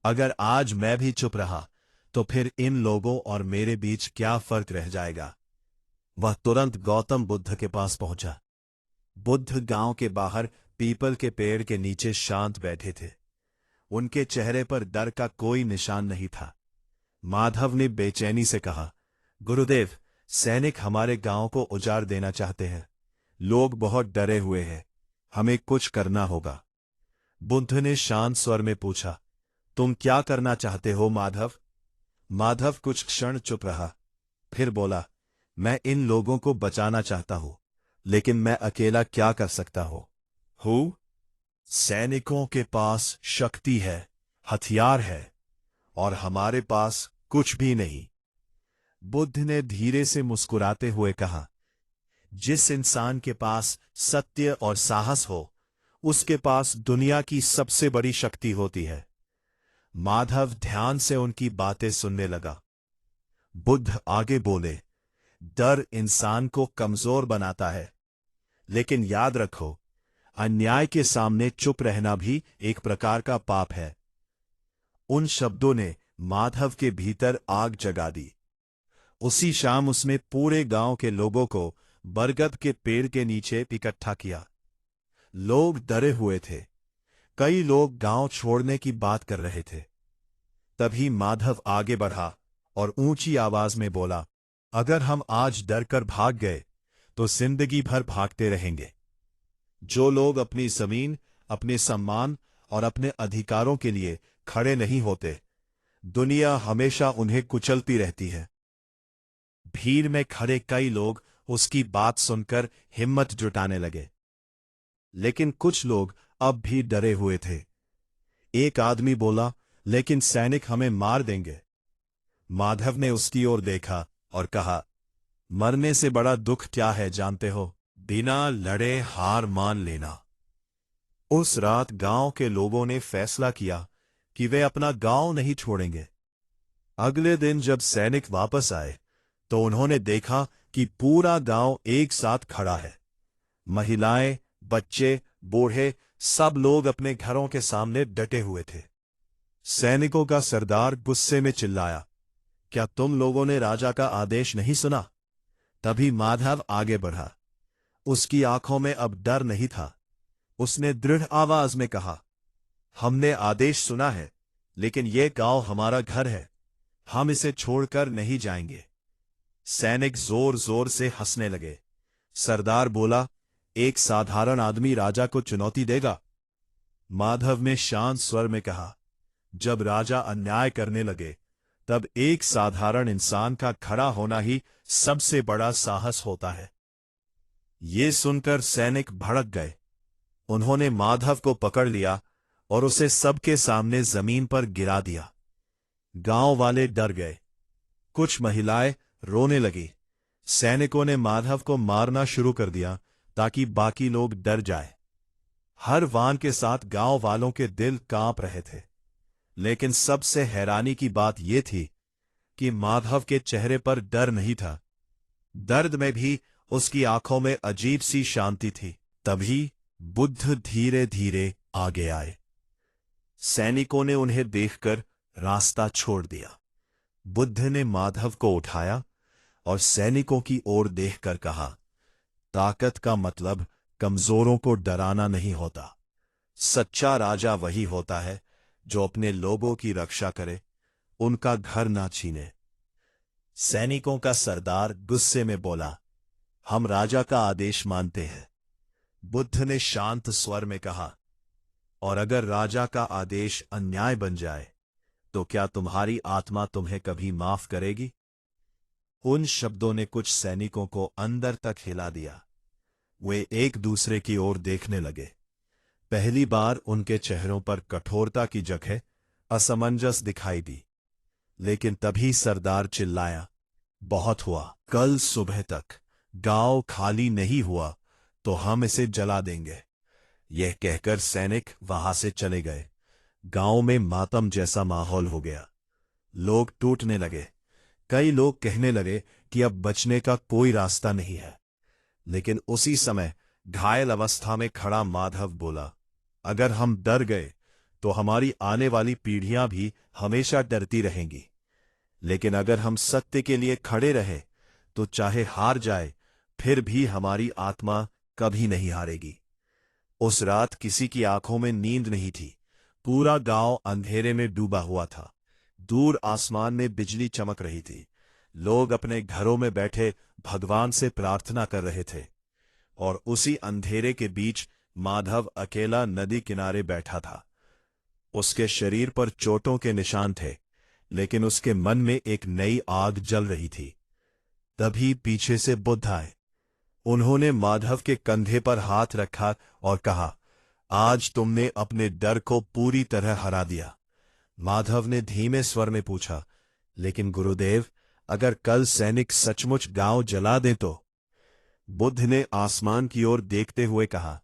अगर आज मैं भी चुप रहा तो फिर इन लोगों और मेरे बीच क्या फर्क रह जाएगा। वह तुरंत गौतम बुद्ध के पास पहुंचा। बुद्ध गांव के बाहर पीपल के पेड़ के नीचे शांत बैठे थे। उनके चेहरे पर डर का कोई निशान नहीं था। माधव ने बेचैनी से कहा, गुरुदेव, सैनिक हमारे गांव को उजाड़ देना चाहते हैं। लोग बहुत डरे हुए हैं, हमें कुछ करना होगा। बुद्ध ने शांत स्वर में पूछा, तुम क्या करना चाहते हो माधव? माधव कुछ क्षण चुप रहा, फिर बोला, मैं इन लोगों को बचाना चाहता हूं, लेकिन मैं अकेला क्या कर सकता हूं? सैनिकों के पास शक्ति है, हथियार है, और हमारे पास कुछ भी नहीं। बुद्ध ने धीरे से मुस्कुराते हुए कहा, जिस इंसान के पास सत्य और साहस हो, उसके पास दुनिया की सबसे बड़ी शक्ति होती है। माधव ध्यान से उनकी बातें सुनने लगा। बुद्ध आगे बोले, डर इंसान को कमजोर बनाता है, लेकिन याद रखो, अन्याय के सामने चुप रहना भी एक प्रकार का पाप है। उन शब्दों ने माधव के भीतर आग जगा दी। उसी शाम उसने पूरे गांव के लोगों को बरगद के पेड़ के नीचे इकट्ठा किया। लोग डरे हुए थे। कई लोग गांव छोड़ने की बात कर रहे थे। तभी माधव आगे बढ़ा और ऊंची आवाज में बोला, अगर हम आज डरकर भाग गए तो जिंदगी भर भागते रहेंगे। जो लोग अपनी जमीन, अपने सम्मान और अपने अधिकारों के लिए खड़े नहीं होते, दुनिया हमेशा उन्हें कुचलती रहती है। भीड़ में खड़े कई लोग उसकी बात सुनकर हिम्मत जुटाने लगे, लेकिन कुछ लोग अब भी डरे हुए थे। एक आदमी बोला, लेकिन सैनिक हमें मार देंगे। माधव ने उसकी ओर देखा और कहा, मरने से बड़ा दुख क्या है जानते हो? बिना लड़े हार मान लेना। उस रात गांव के लोगों ने फैसला किया कि वे अपना गांव नहीं छोड़ेंगे। अगले दिन जब सैनिक वापस आए तो उन्होंने देखा कि पूरा गांव एक साथ खड़ा है। महिलाएं, बच्चे, बूढ़े, सब लोग अपने घरों के सामने डटे हुए थे। सैनिकों का सरदार गुस्से में चिल्लाया, क्या तुम लोगों ने राजा का आदेश नहीं सुना? तभी माधव आगे बढ़ा। उसकी आंखों में अब डर नहीं था। उसने दृढ़ आवाज में कहा, हमने आदेश सुना है, लेकिन यह गांव हमारा घर है। हम इसे छोड़कर नहीं जाएंगे। सैनिक जोर जोर से हंसने लगे। सरदार बोला, एक साधारण आदमी राजा को चुनौती देगा? माधव ने शांत स्वर में कहा, जब राजा अन्याय करने लगे तब एक साधारण इंसान का खड़ा होना ही सबसे बड़ा साहस होता है। ये सुनकर सैनिक भड़क गए। उन्होंने माधव को पकड़ लिया और उसे सबके सामने जमीन पर गिरा दिया। गांव वाले डर गए। कुछ महिलाएं रोने लगी। सैनिकों ने माधव को मारना शुरू कर दिया ताकि बाकी लोग डर जाए। हर वान के साथ गांव वालों के दिल कांप रहे थे। लेकिन सबसे हैरानी की बात यह थी कि माधव के चेहरे पर डर नहीं था। दर्द में भी उसकी आंखों में अजीब सी शांति थी। तभी बुद्ध धीरे धीरे आगे आए। सैनिकों ने उन्हें देखकर रास्ता छोड़ दिया। बुद्ध ने माधव को उठाया और सैनिकों की ओर देखकर कहा, ताकत का मतलब कमजोरों को डराना नहीं होता। सच्चा राजा वही होता है जो अपने लोगों की रक्षा करे, उनका घर ना छीने। सैनिकों का सरदार गुस्से में बोला, हम राजा का आदेश मानते हैं। बुद्ध ने शांत स्वर में कहा, और अगर राजा का आदेश अन्याय बन जाए तो क्या तुम्हारी आत्मा तुम्हें कभी माफ करेगी? उन शब्दों ने कुछ सैनिकों को अंदर तक हिला दिया। वे एक दूसरे की ओर देखने लगे। पहली बार उनके चेहरों पर कठोरता की जगह असमंजस दिखाई दी। लेकिन तभी सरदार चिल्लाया, बहुत हुआ। कल सुबह तक गांव खाली नहीं हुआ तो हम इसे जला देंगे। यह कहकर सैनिक वहां से चले गए। गांव में मातम जैसा माहौल हो गया। लोग टूटने लगे। कई लोग कहने लगे कि अब बचने का कोई रास्ता नहीं है। लेकिन उसी समय घायल अवस्था में खड़ा माधव बोला, अगर हम डर गए तो हमारी आने वाली पीढ़ियां भी हमेशा डरती रहेंगी। लेकिन अगर हम सत्य के लिए खड़े रहे तो चाहे हार जाए फिर भी हमारी आत्मा कभी नहीं हारेगी। उस रात किसी की आंखों में नींद नहीं थी। पूरा गांव अंधेरे में डूबा हुआ था। दूर आसमान में बिजली चमक रही थी। लोग अपने घरों में बैठे भगवान से प्रार्थना कर रहे थे। और उसी अंधेरे के बीच माधव अकेला नदी किनारे बैठा था। उसके शरीर पर चोटों के निशान थे, लेकिन उसके मन में एक नई आग जल रही थी। तभी पीछे से बुद्ध आए। उन्होंने माधव के कंधे पर हाथ रखा और कहा, आज तुमने अपने डर को पूरी तरह हरा दिया। माधव ने धीमे स्वर में पूछा, लेकिन गुरुदेव, अगर कल सैनिक सचमुच गांव जला दें तो? बुद्ध ने आसमान की ओर देखते हुए कहा,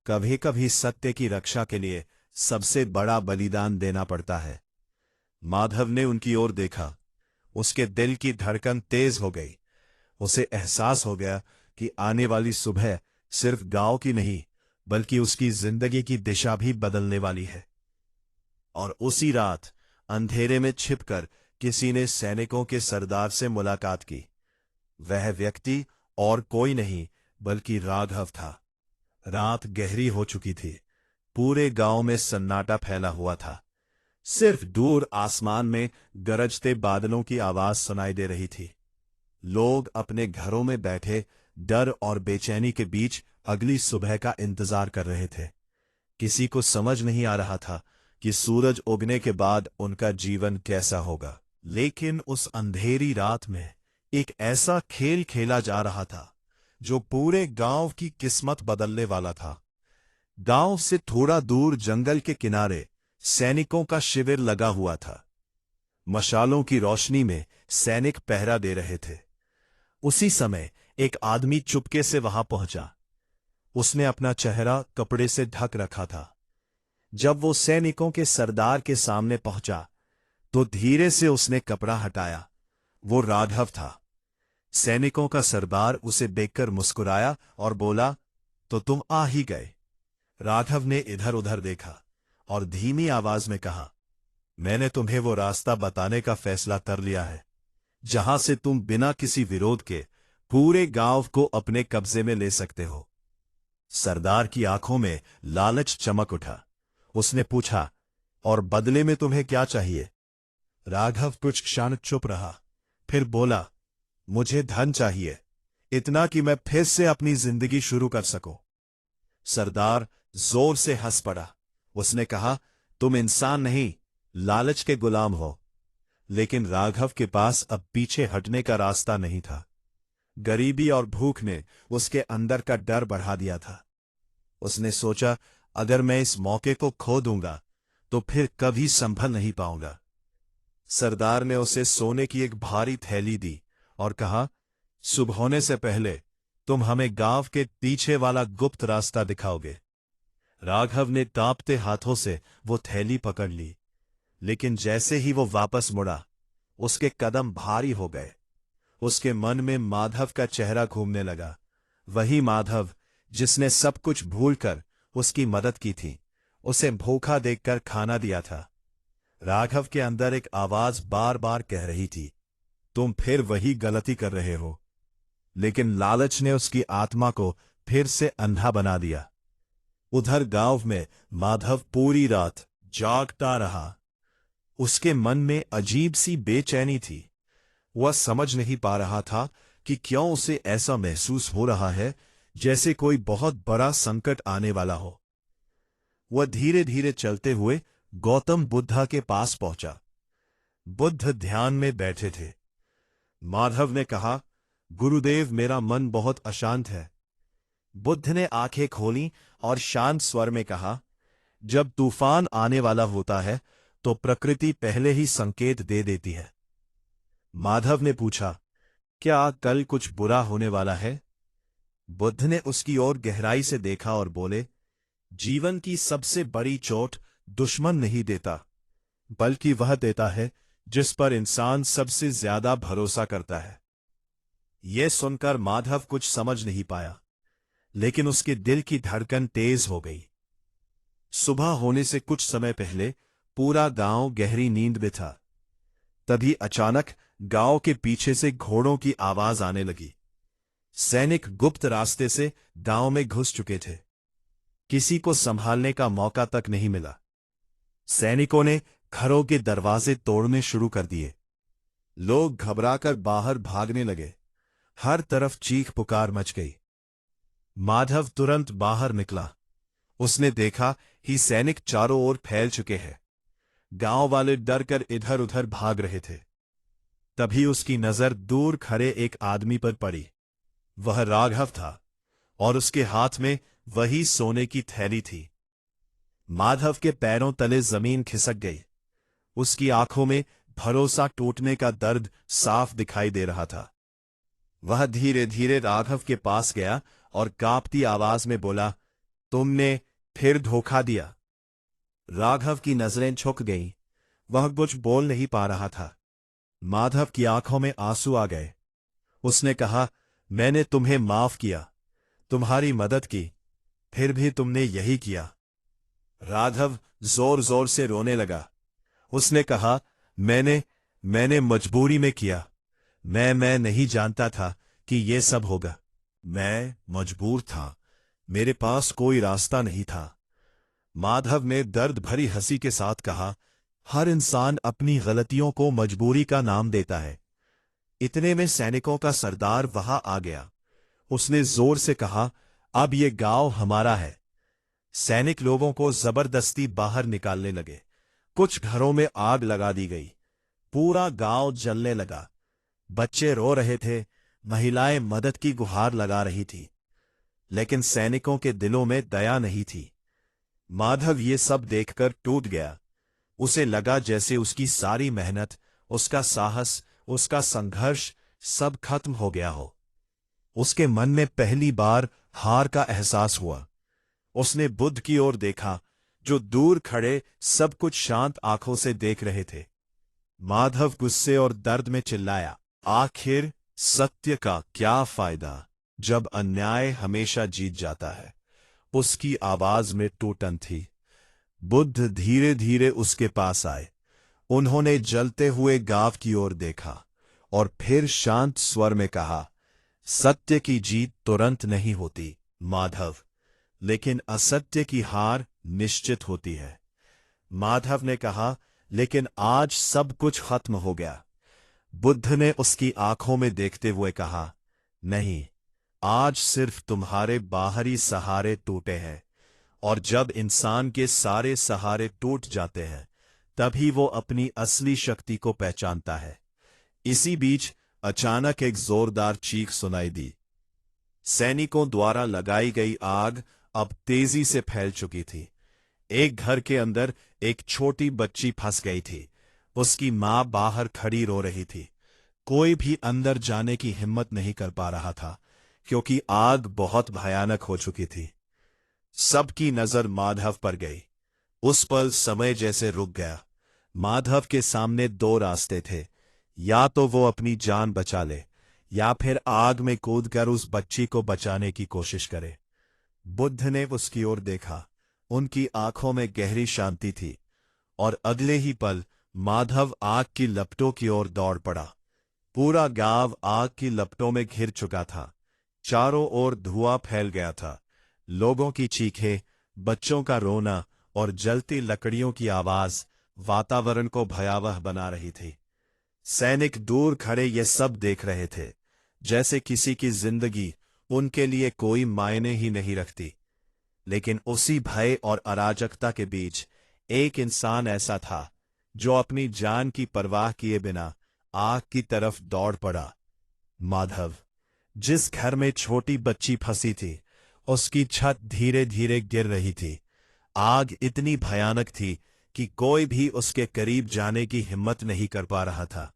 कभी कभी सत्य की रक्षा के लिए सबसे बड़ा बलिदान देना पड़ता है। माधव ने उनकी ओर देखा। उसके दिल की धड़कन तेज हो गई। उसे एहसास हो गया कि आने वाली सुबह सिर्फ गांव की नहीं बल्कि उसकी जिंदगी की दिशा भी बदलने वाली है। और उसी रात अंधेरे में छिपकर किसी ने सैनिकों के सरदार से मुलाकात की। वह व्यक्ति और कोई नहीं बल्कि राघव था। रात गहरी हो चुकी थी। पूरे गांव में सन्नाटा फैला हुआ था। सिर्फ दूर आसमान में गरजते बादलों की आवाज सुनाई दे रही थी। लोग अपने घरों में बैठे डर और बेचैनी के बीच अगली सुबह का इंतजार कर रहे थे। किसी को समझ नहीं आ रहा था कि सूरज उगने के बाद उनका जीवन कैसा होगा। लेकिन उस अंधेरी रात में एक ऐसा खेल खेला जा रहा था जो पूरे गांव की किस्मत बदलने वाला था। गांव से थोड़ा दूर जंगल के किनारे सैनिकों का शिविर लगा हुआ था। मशालों की रोशनी में सैनिक पहरा दे रहे थे। उसी समय एक आदमी चुपके से वहां पहुंचा। उसने अपना चेहरा कपड़े से ढक रखा था। जब वो सैनिकों के सरदार के सामने पहुंचा तो धीरे से उसने कपड़ा हटाया। वो राघव था। सैनिकों का सरदार उसे देखकर मुस्कुराया और बोला, तो तुम आ ही गए। राघव ने इधर उधर देखा और धीमी आवाज में कहा, मैंने तुम्हें वो रास्ता बताने का फैसला कर लिया है जहां से तुम बिना किसी विरोध के पूरे गांव को अपने कब्जे में ले सकते हो। सरदार की आंखों में लालच चमक उठा। उसने पूछा, और बदले में तुम्हें क्या चाहिए? राघव कुछ क्षण चुप रहा, फिर बोला, मुझे धन चाहिए, इतना कि मैं फिर से अपनी जिंदगी शुरू कर सकूं। सरदार जोर से हंस पड़ा। उसने कहा, तुम इंसान नहीं, लालच के गुलाम हो। लेकिन राघव के पास अब पीछे हटने का रास्ता नहीं था। गरीबी और भूख ने उसके अंदर का डर बढ़ा दिया था। उसने सोचा, अगर मैं इस मौके को खो दूंगा तो फिर कभी संभल नहीं पाऊंगा। सरदार ने उसे सोने की एक भारी थैली दी और कहा, सुबह होने से पहले तुम हमें गांव के पीछे वाला गुप्त रास्ता दिखाओगे। राघव ने कांपते हाथों से वो थैली पकड़ ली, लेकिन जैसे ही वो वापस मुड़ा, उसके कदम भारी हो गए। उसके मन में माधव का चेहरा घूमने लगा। वही माधव जिसने सब कुछ भूलकर उसकी मदद की थी, उसे भूखा देखकर खाना दिया था। राघव के अंदर एक आवाज बार बार कह रही थी, तुम फिर वही गलती कर रहे हो। लेकिन लालच ने उसकी आत्मा को फिर से अंधा बना दिया। उधर गांव में माधव पूरी रात जागता रहा। उसके मन में अजीब सी बेचैनी थी। वह समझ नहीं पा रहा था कि क्यों उसे ऐसा महसूस हो रहा है जैसे कोई बहुत बड़ा संकट आने वाला हो। वह धीरे धीरे चलते हुए गौतम बुद्धा के पास पहुंचा। बुद्ध ध्यान में बैठे थे। माधव ने कहा, गुरुदेव, मेरा मन बहुत अशांत है। बुद्ध ने आंखें खोली और शांत स्वर में कहा, जब तूफान आने वाला होता है तो प्रकृति पहले ही संकेत दे देती है। माधव ने पूछा, क्या कल कुछ बुरा होने वाला है? बुद्ध ने उसकी ओर गहराई से देखा और बोले, जीवन की सबसे बड़ी चोट दुश्मन नहीं देता, बल्कि वह देता है जिस पर इंसान सबसे ज्यादा भरोसा करता है। यह सुनकर माधव कुछ समझ नहीं पाया, लेकिन उसके दिल की धड़कन तेज हो गई। सुबह होने से कुछ समय पहले पूरा गांव गहरी नींद में था। तभी अचानक गांव के पीछे से घोड़ों की आवाज आने लगी। सैनिक गुप्त रास्ते से गांव में घुस चुके थे। किसी को संभालने का मौका तक नहीं मिला। सैनिकों ने घरों के दरवाजे तोड़ने शुरू कर दिए। लोग घबराकर बाहर भागने लगे। हर तरफ चीख पुकार मच गई। माधव तुरंत बाहर निकला। उसने देखा कि सैनिक चारों ओर फैल चुके हैं। गांव वाले डरकर इधर उधर भाग रहे थे। तभी उसकी नजर दूर खड़े एक आदमी पर पड़ी। वह राघव था और उसके हाथ में वही सोने की थैली थी। माधव के पैरों तले जमीन खिसक गई। उसकी आंखों में भरोसा टूटने का दर्द साफ दिखाई दे रहा था। वह धीरे धीरे राघव के पास गया और कांपती आवाज में बोला, तुमने फिर धोखा दिया। राघव की नजरें झुक गईं। वह कुछ बोल नहीं पा रहा था। माधव की आंखों में आंसू आ गए। उसने कहा, मैंने तुम्हें माफ किया, तुम्हारी मदद की, फिर भी तुमने यही किया। राघव जोर जोर से रोने लगा। उसने कहा, मैंने मजबूरी में किया। मैं नहीं जानता था कि यह सब होगा। मैं मजबूर था, मेरे पास कोई रास्ता नहीं था। माधव ने दर्द भरी हंसी के साथ कहा, हर इंसान अपनी गलतियों को मजबूरी का नाम देता है। इतने में सैनिकों का सरदार वहां आ गया। उसने जोर से कहा, अब ये गांव हमारा है। सैनिक लोगों को जबरदस्ती बाहर निकालने लगे। कुछ घरों में आग लगा दी गई। पूरा गांव जलने लगा। बच्चे रो रहे थे, महिलाएं मदद की गुहार लगा रही थी, लेकिन सैनिकों के दिलों में दया नहीं थी। माधव ये सब देखकर टूट गया। उसे लगा जैसे उसकी सारी मेहनत, उसका साहस, उसका संघर्ष सब खत्म हो गया हो। उसके मन में पहली बार हार का एहसास हुआ। उसने बुद्ध की ओर देखा, जो दूर खड़े सब कुछ शांत आंखों से देख रहे थे। माधव गुस्से और दर्द में चिल्लाया, आखिर सत्य का क्या फायदा जब अन्याय हमेशा जीत जाता है। उसकी आवाज में टूटन थी। बुद्ध धीरे धीरे उसके पास आए। उन्होंने जलते हुए गांव की ओर देखा और फिर शांत स्वर में कहा, सत्य की जीत तुरंत नहीं होती माधव, लेकिन असत्य की हार निश्चित होती है। माधव ने कहा, लेकिन आज सब कुछ खत्म हो गया। बुद्ध ने उसकी आंखों में देखते हुए कहा, नहीं, आज सिर्फ तुम्हारे बाहरी सहारे टूटे हैं, और जब इंसान के सारे सहारे टूट जाते हैं तभी वो अपनी असली शक्ति को पहचानता है। इसी बीच अचानक एक जोरदार चीख सुनाई दी। सैनिकों द्वारा लगाई गई आग अब तेजी से फैल चुकी थी। एक घर के अंदर एक छोटी बच्ची फंस गई थी। उसकी मां बाहर खड़ी रो रही थी। कोई भी अंदर जाने की हिम्मत नहीं कर पा रहा था, क्योंकि आग बहुत भयानक हो चुकी थी। सबकी नजर माधव पर गई। उस पल समय जैसे रुक गया। माधव के सामने दो रास्ते थे, या तो वो अपनी जान बचा ले या फिर आग में कूदकर उस बच्ची को बचाने की कोशिश करे। बुद्ध ने उसकी ओर देखा। उनकी आंखों में गहरी शांति थी और अगले ही पल माधव आग की लपटों की ओर दौड़ पड़ा। पूरा गांव आग की लपटों में घिर चुका था। चारों ओर धुआं फैल गया था। लोगों की चीखें, बच्चों का रोना और जलती लकड़ियों की आवाज वातावरण को भयावह बना रही थी। सैनिक दूर खड़े ये सब देख रहे थे, जैसे किसी की जिंदगी उनके लिए कोई मायने ही नहीं रखती। लेकिन उसी भय और अराजकता के बीच एक इंसान ऐसा था जो अपनी जान की परवाह किए बिना आग की तरफ दौड़ पड़ा। माधव। जिस घर में छोटी बच्ची फंसी थी, उसकी छत धीरे धीरे गिर रही थी। आग इतनी भयानक थी कि कोई भी उसके करीब जाने की हिम्मत नहीं कर पा रहा था।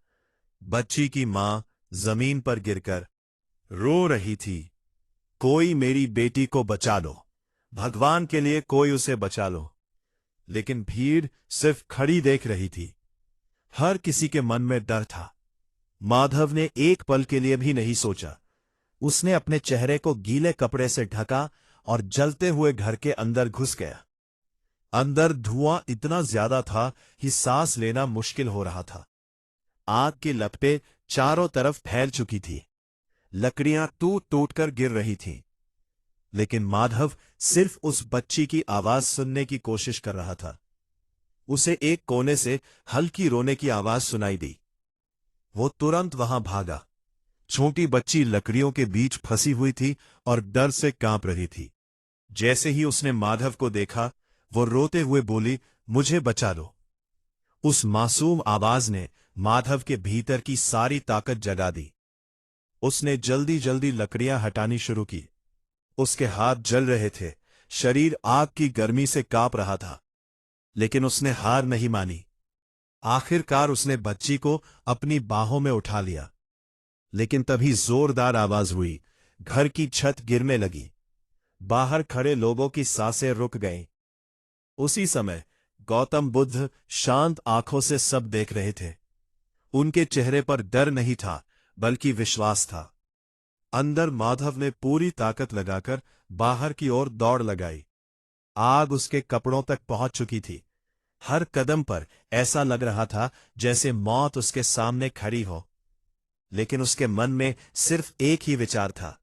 बच्ची की मां जमीन पर गिरकर रो रही थी, कोई मेरी बेटी को बचा लो, भगवान के लिए कोई उसे बचा लो। लेकिन भीड़ सिर्फ खड़ी देख रही थी। हर किसी के मन में डर था। माधव ने एक पल के लिए भी नहीं सोचा। उसने अपने चेहरे को गीले कपड़े से ढका और जलते हुए घर के अंदर घुस गया। अंदर धुआं इतना ज्यादा था कि सांस लेना मुश्किल हो रहा था। आग की लपटें चारों तरफ फैल चुकी थी। लकड़ियां टूट टूट कर गिर रही थीं। लेकिन माधव सिर्फ उस बच्ची की आवाज सुनने की कोशिश कर रहा था। उसे एक कोने से हल्की रोने की आवाज सुनाई दी। वो तुरंत वहां भागा। छोटी बच्ची लकड़ियों के बीच फंसी हुई थी और डर से कांप रही थी। जैसे ही उसने माधव को देखा, वो रोते हुए बोली, मुझे बचा लो। उस मासूम आवाज ने माधव के भीतर की सारी ताकत जगा दी। उसने जल्दी जल्दी लकड़ियां हटानी शुरू की। उसके हाथ जल रहे थे, शरीर आग की गर्मी से कांप रहा था। लेकिन उसने हार नहीं मानी। आखिरकार उसने बच्ची को अपनी बाहों में उठा लिया। लेकिन तभी जोरदार आवाज हुई। घर की छत गिरने लगी। बाहर खड़े लोगों की सांसें रुक गईं। उसी समय गौतम बुद्ध शांत आंखों से सब देख रहे थे। उनके चेहरे पर डर नहीं था, बल्कि विश्वास था। अंदर माधव ने पूरी ताकत लगाकर बाहर की ओर दौड़ लगाई। आग उसके कपड़ों तक पहुंच चुकी थी। हर कदम पर ऐसा लग रहा था जैसे मौत उसके सामने खड़ी हो। लेकिन उसके मन में सिर्फ एक ही विचार था,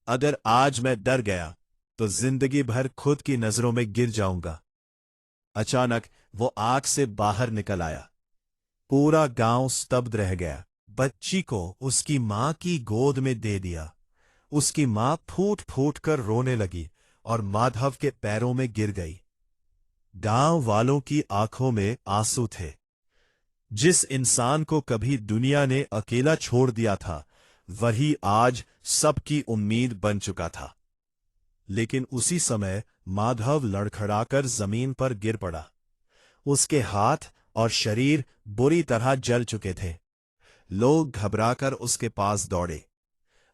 अगर आज मैं डर गया तो जिंदगी भर खुद की नजरों में गिर जाऊंगा। अचानक वो आग से बाहर निकल आया। पूरा गांव स्तब्ध रह गया। बच्ची को उसकी मां की गोद में दे दिया। उसकी मां फूट फूट कर रोने लगी और माधव के पैरों में गिर गई। गांव वालों की आंखों में आंसू थे। जिस इंसान को कभी दुनिया ने अकेला छोड़ दिया था, वही आज सबकी उम्मीद बन चुका था। लेकिन उसी समय माधव लड़खड़ाकर जमीन पर गिर पड़ा। उसके हाथ और शरीर बुरी तरह जल चुके थे। लोग घबराकर उसके पास दौड़े।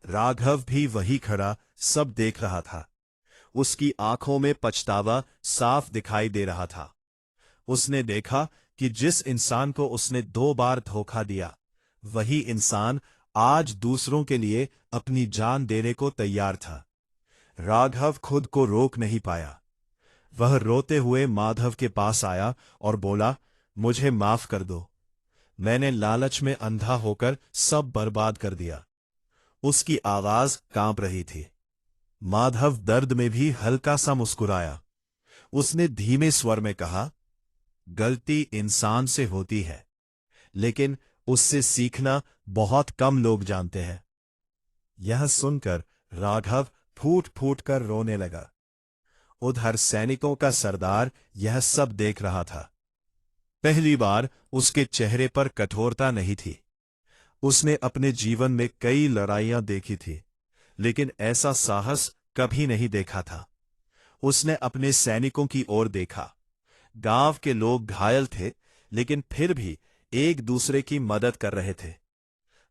राघव भी वही खड़ा सब देख रहा था। उसकी आंखों में पछतावा साफ दिखाई दे रहा था। उसने देखा कि जिस इंसान को उसने 2 बार धोखा दिया, वही इंसान आज दूसरों के लिए अपनी जान देने को तैयार था। राघव खुद को रोक नहीं पाया। वह रोते हुए माधव के पास आया और बोला, मुझे माफ कर दो। मैंने लालच में अंधा होकर सब बर्बाद कर दिया। उसकी आवाज कांप रही थी। माधव दर्द में भी हल्का सा मुस्कुराया। उसने धीमे स्वर में कहा, गलती इंसान से होती है, लेकिन उससे सीखना बहुत कम लोग जानते हैं। यह सुनकर राघव फूट फूट कर रोने लगा। उधर सैनिकों का सरदार यह सब देख रहा था। पहली बार उसके चेहरे पर कठोरता नहीं थी। उसने अपने जीवन में कई लड़ाइयां देखी थी, लेकिन ऐसा साहस कभी नहीं देखा था। उसने अपने सैनिकों की ओर देखा। गांव के लोग घायल थे, लेकिन फिर भी एक दूसरे की मदद कर रहे थे।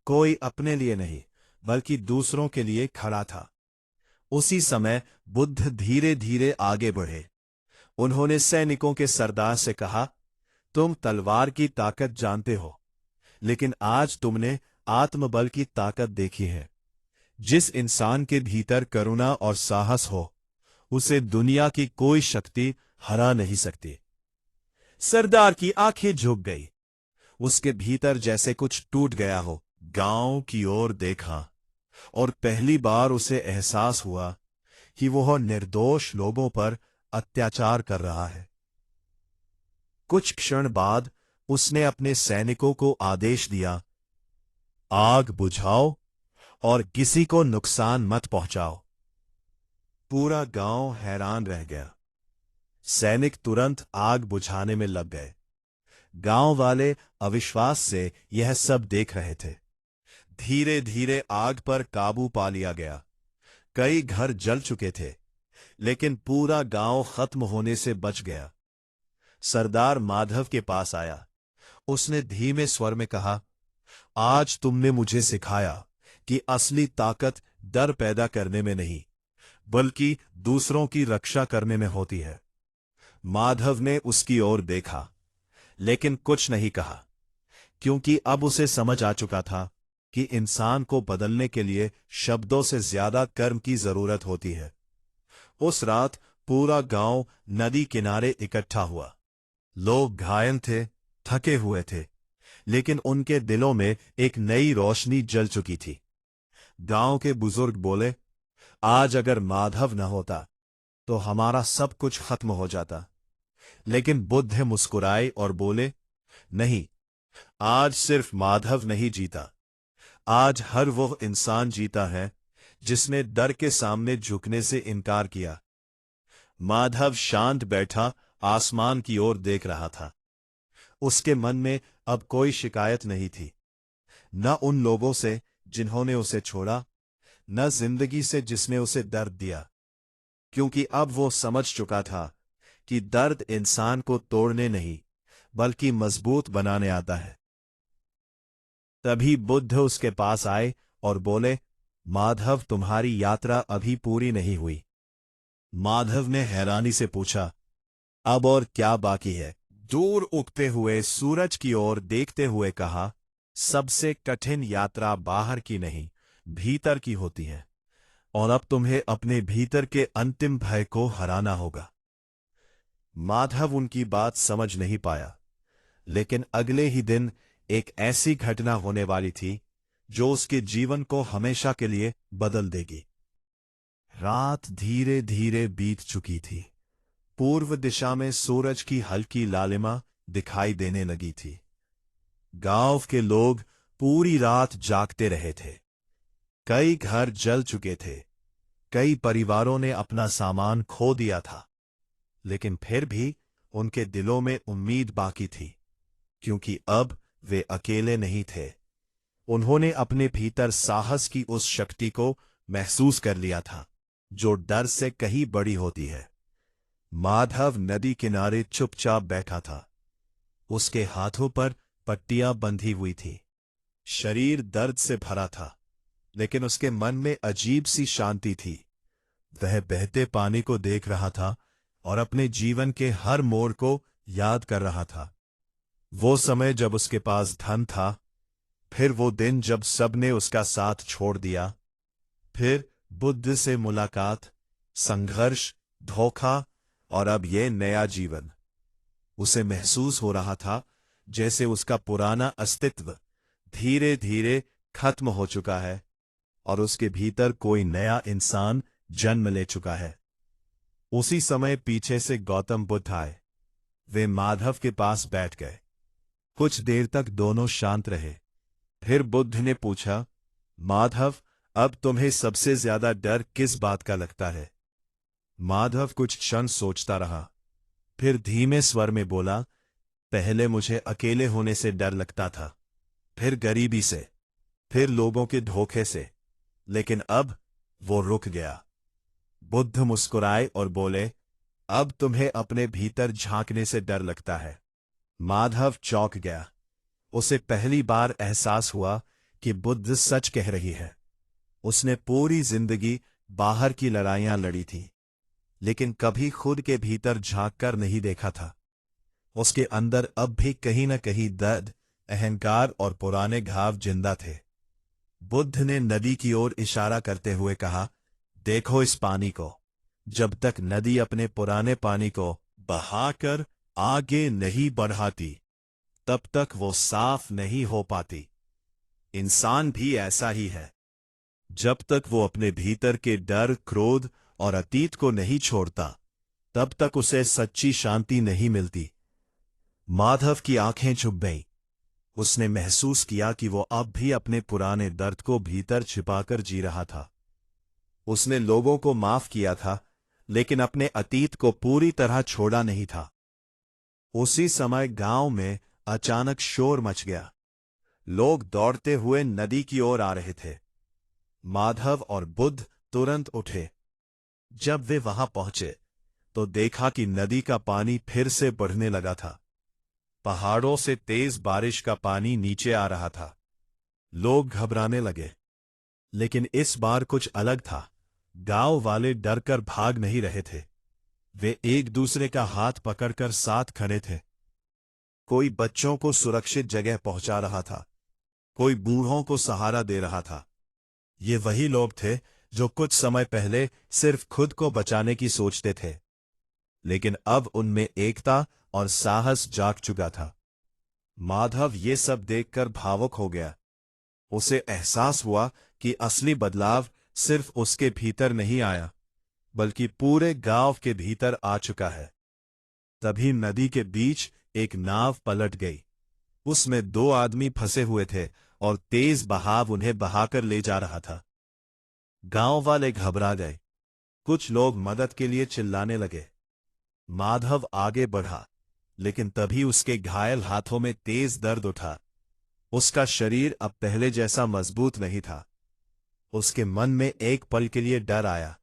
कोई अपने लिए नहीं, बल्कि दूसरों के लिए खड़ा था। उसी समय बुद्ध धीरे धीरे आगे बढ़े। उन्होंने सैनिकों के सरदार से कहा, तुम तलवार की ताकत जानते हो, लेकिन आज तुमने आत्मबल की ताकत देखी है। जिस इंसान के भीतर करुणा और साहस हो, उसे दुनिया की कोई शक्ति हरा नहीं सकती। सरदार की आंखें झुक गई। उसके भीतर जैसे कुछ टूट गया हो। गांव की ओर देखा और पहली बार उसे एहसास हुआ कि वह निर्दोष लोगों पर अत्याचार कर रहा है। कुछ क्षण बाद उसने अपने सैनिकों को आदेश दिया, आग बुझाओ और किसी को नुकसान मत पहुंचाओ। पूरा गांव हैरान रह गया। सैनिक तुरंत आग बुझाने में लग गए। गांव वाले अविश्वास से यह सब देख रहे थे। धीरे धीरे आग पर काबू पा लिया गया। कई घर जल चुके थे, लेकिन पूरा गांव खत्म होने से बच गया। सरदार माधव के पास आया। उसने धीमे स्वर में कहा, आज तुमने मुझे सिखाया कि असली ताकत डर पैदा करने में नहीं, बल्कि दूसरों की रक्षा करने में होती है। माधव ने उसकी ओर देखा, लेकिन कुछ नहीं कहा, क्योंकि अब उसे समझ आ चुका था कि इंसान को बदलने के लिए शब्दों से ज्यादा कर्म की जरूरत होती है। उस रात पूरा गांव नदी किनारे इकट्ठा हुआ। लोग घायल थे, थके हुए थे, लेकिन उनके दिलों में एक नई रोशनी जल चुकी थी। गांव के बुजुर्ग बोले, आज अगर माधव न होता तो हमारा सब कुछ खत्म हो जाता। लेकिन बुद्ध मुस्कुराए और बोले, नहीं, आज सिर्फ माधव नहीं जीता, आज हर वो इंसान जीता है जिसने डर के सामने झुकने से इनकार किया। माधव शांत बैठा आसमान की ओर देख रहा था। उसके मन में अब कोई शिकायत नहीं थी, न उन लोगों से जिन्होंने उसे छोड़ा, न जिंदगी से जिसने उसे दर्द दिया, क्योंकि अब वो समझ चुका था कि दर्द इंसान को तोड़ने नहीं, बल्कि मजबूत बनाने आता है। तभी बुद्ध उसके पास आए और बोले, माधव, तुम्हारी यात्रा अभी पूरी नहीं हुई। माधव ने हैरानी से पूछा, अब और क्या बाकी है? दूर उगते हुए सूरज की ओर देखते हुए कहा, सबसे कठिन यात्रा बाहर की नहीं, भीतर की होती है, और अब तुम्हें अपने भीतर के अंतिम भय को हराना होगा। माधव उनकी बात समझ नहीं पाया, लेकिन अगले ही दिन एक ऐसी घटना होने वाली थी जो उसके जीवन को हमेशा के लिए बदल देगी। रात धीरे धीरे बीत चुकी थी। पूर्व दिशा में सूरज की हल्की लालिमा दिखाई देने लगी थी। गांव के लोग पूरी रात जागते रहे थे। कई घर जल चुके थे, कई परिवारों ने अपना सामान खो दिया था, लेकिन फिर भी उनके दिलों में उम्मीद बाकी थी, क्योंकि अब वे अकेले नहीं थे। उन्होंने अपने भीतर साहस की उस शक्ति को महसूस कर लिया था जो डर से कहीं बड़ी होती है। माधव नदी किनारे चुपचाप बैठा था। उसके हाथों पर पट्टियां बंधी हुई थी। शरीर दर्द से भरा था, लेकिन उसके मन में अजीब सी शांति थी। वह बहते पानी को देख रहा था और अपने जीवन के हर मोड़ को याद कर रहा था। वो समय जब उसके पास धन था, फिर वो दिन जब सबने उसका साथ छोड़ दिया, फिर बुद्ध से मुलाकात, संघर्ष, धोखा, और अब ये नया जीवन। उसे महसूस हो रहा था जैसे उसका पुराना अस्तित्व धीरे धीरे खत्म हो चुका है और उसके भीतर कोई नया इंसान जन्म ले चुका है। उसी समय पीछे से गौतम बुद्ध आए। वे माधव के पास बैठ गए। कुछ देर तक दोनों शांत रहे। फिर बुद्ध ने पूछा, माधव, अब तुम्हें सबसे ज्यादा डर किस बात का लगता है? माधव कुछ क्षण सोचता रहा, फिर धीमे स्वर में बोला, पहले मुझे अकेले होने से डर लगता था, फिर गरीबी से, फिर लोगों के धोखे से, लेकिन अब वो रुक गया। बुद्ध मुस्कुराए और बोले, अब तुम्हें अपने भीतर झांकने से डर लगता है। माधव चौंक गया। उसे पहली बार एहसास हुआ कि बुद्ध सच कह रही है। उसने पूरी जिंदगी बाहर की लड़ाइयां लड़ी थी, लेकिन कभी खुद के भीतर झांक कर नहीं देखा था। उसके अंदर अब भी कहीं न कहीं दर्द, अहंकार और पुराने घाव जिंदा थे। बुद्ध ने नदी की ओर इशारा करते हुए कहा, देखो इस पानी को। जब तक नदी अपने पुराने पानी को बहाकर आगे नहीं बढ़ाती, तब तक वो साफ नहीं हो पाती। इंसान भी ऐसा ही है। जब तक वो अपने भीतर के डर, क्रोध और अतीत को नहीं छोड़ता, तब तक उसे सच्ची शांति नहीं मिलती। माधव की आंखें चुभ गईं। उसने महसूस किया कि वो अब भी अपने पुराने दर्द को भीतर छिपाकर जी रहा था। उसने लोगों को माफ किया था, लेकिन अपने अतीत को पूरी तरह छोड़ा नहीं था। उसी समय गांव में अचानक शोर मच गया। लोग दौड़ते हुए नदी की ओर आ रहे थे। माधव और बुद्ध तुरंत उठे। जब वे वहां पहुंचे तो देखा कि नदी का पानी फिर से बढ़ने लगा था। पहाड़ों से तेज बारिश का पानी नीचे आ रहा था। लोग घबराने लगे, लेकिन इस बार कुछ अलग था। गांव वाले डरकर भाग नहीं रहे थे। वे एक दूसरे का हाथ पकड़कर साथ खड़े थे। कोई बच्चों को सुरक्षित जगह पहुंचा रहा था, कोई बूढ़ों को सहारा दे रहा था। ये वही लोग थे जो कुछ समय पहले सिर्फ खुद को बचाने की सोचते थे, लेकिन अब उनमें एकता और साहस जाग चुका था। माधव ये सब देखकर भावुक हो गया। उसे एहसास हुआ कि असली बदलाव सिर्फ उसके भीतर नहीं आया, बल्कि पूरे गांव के भीतर आ चुका है। तभी नदी के बीच एक नाव पलट गई। उसमें 2 आदमी फंसे हुए थे और तेज बहाव उन्हें बहाकर ले जा रहा था। गांव वाले घबरा गए। कुछ लोग मदद के लिए चिल्लाने लगे। माधव आगे बढ़ा, लेकिन तभी उसके घायल हाथों में तेज दर्द उठा। उसका शरीर अब पहले जैसा मजबूत नहीं था। उसके मन में एक पल के लिए डर आया,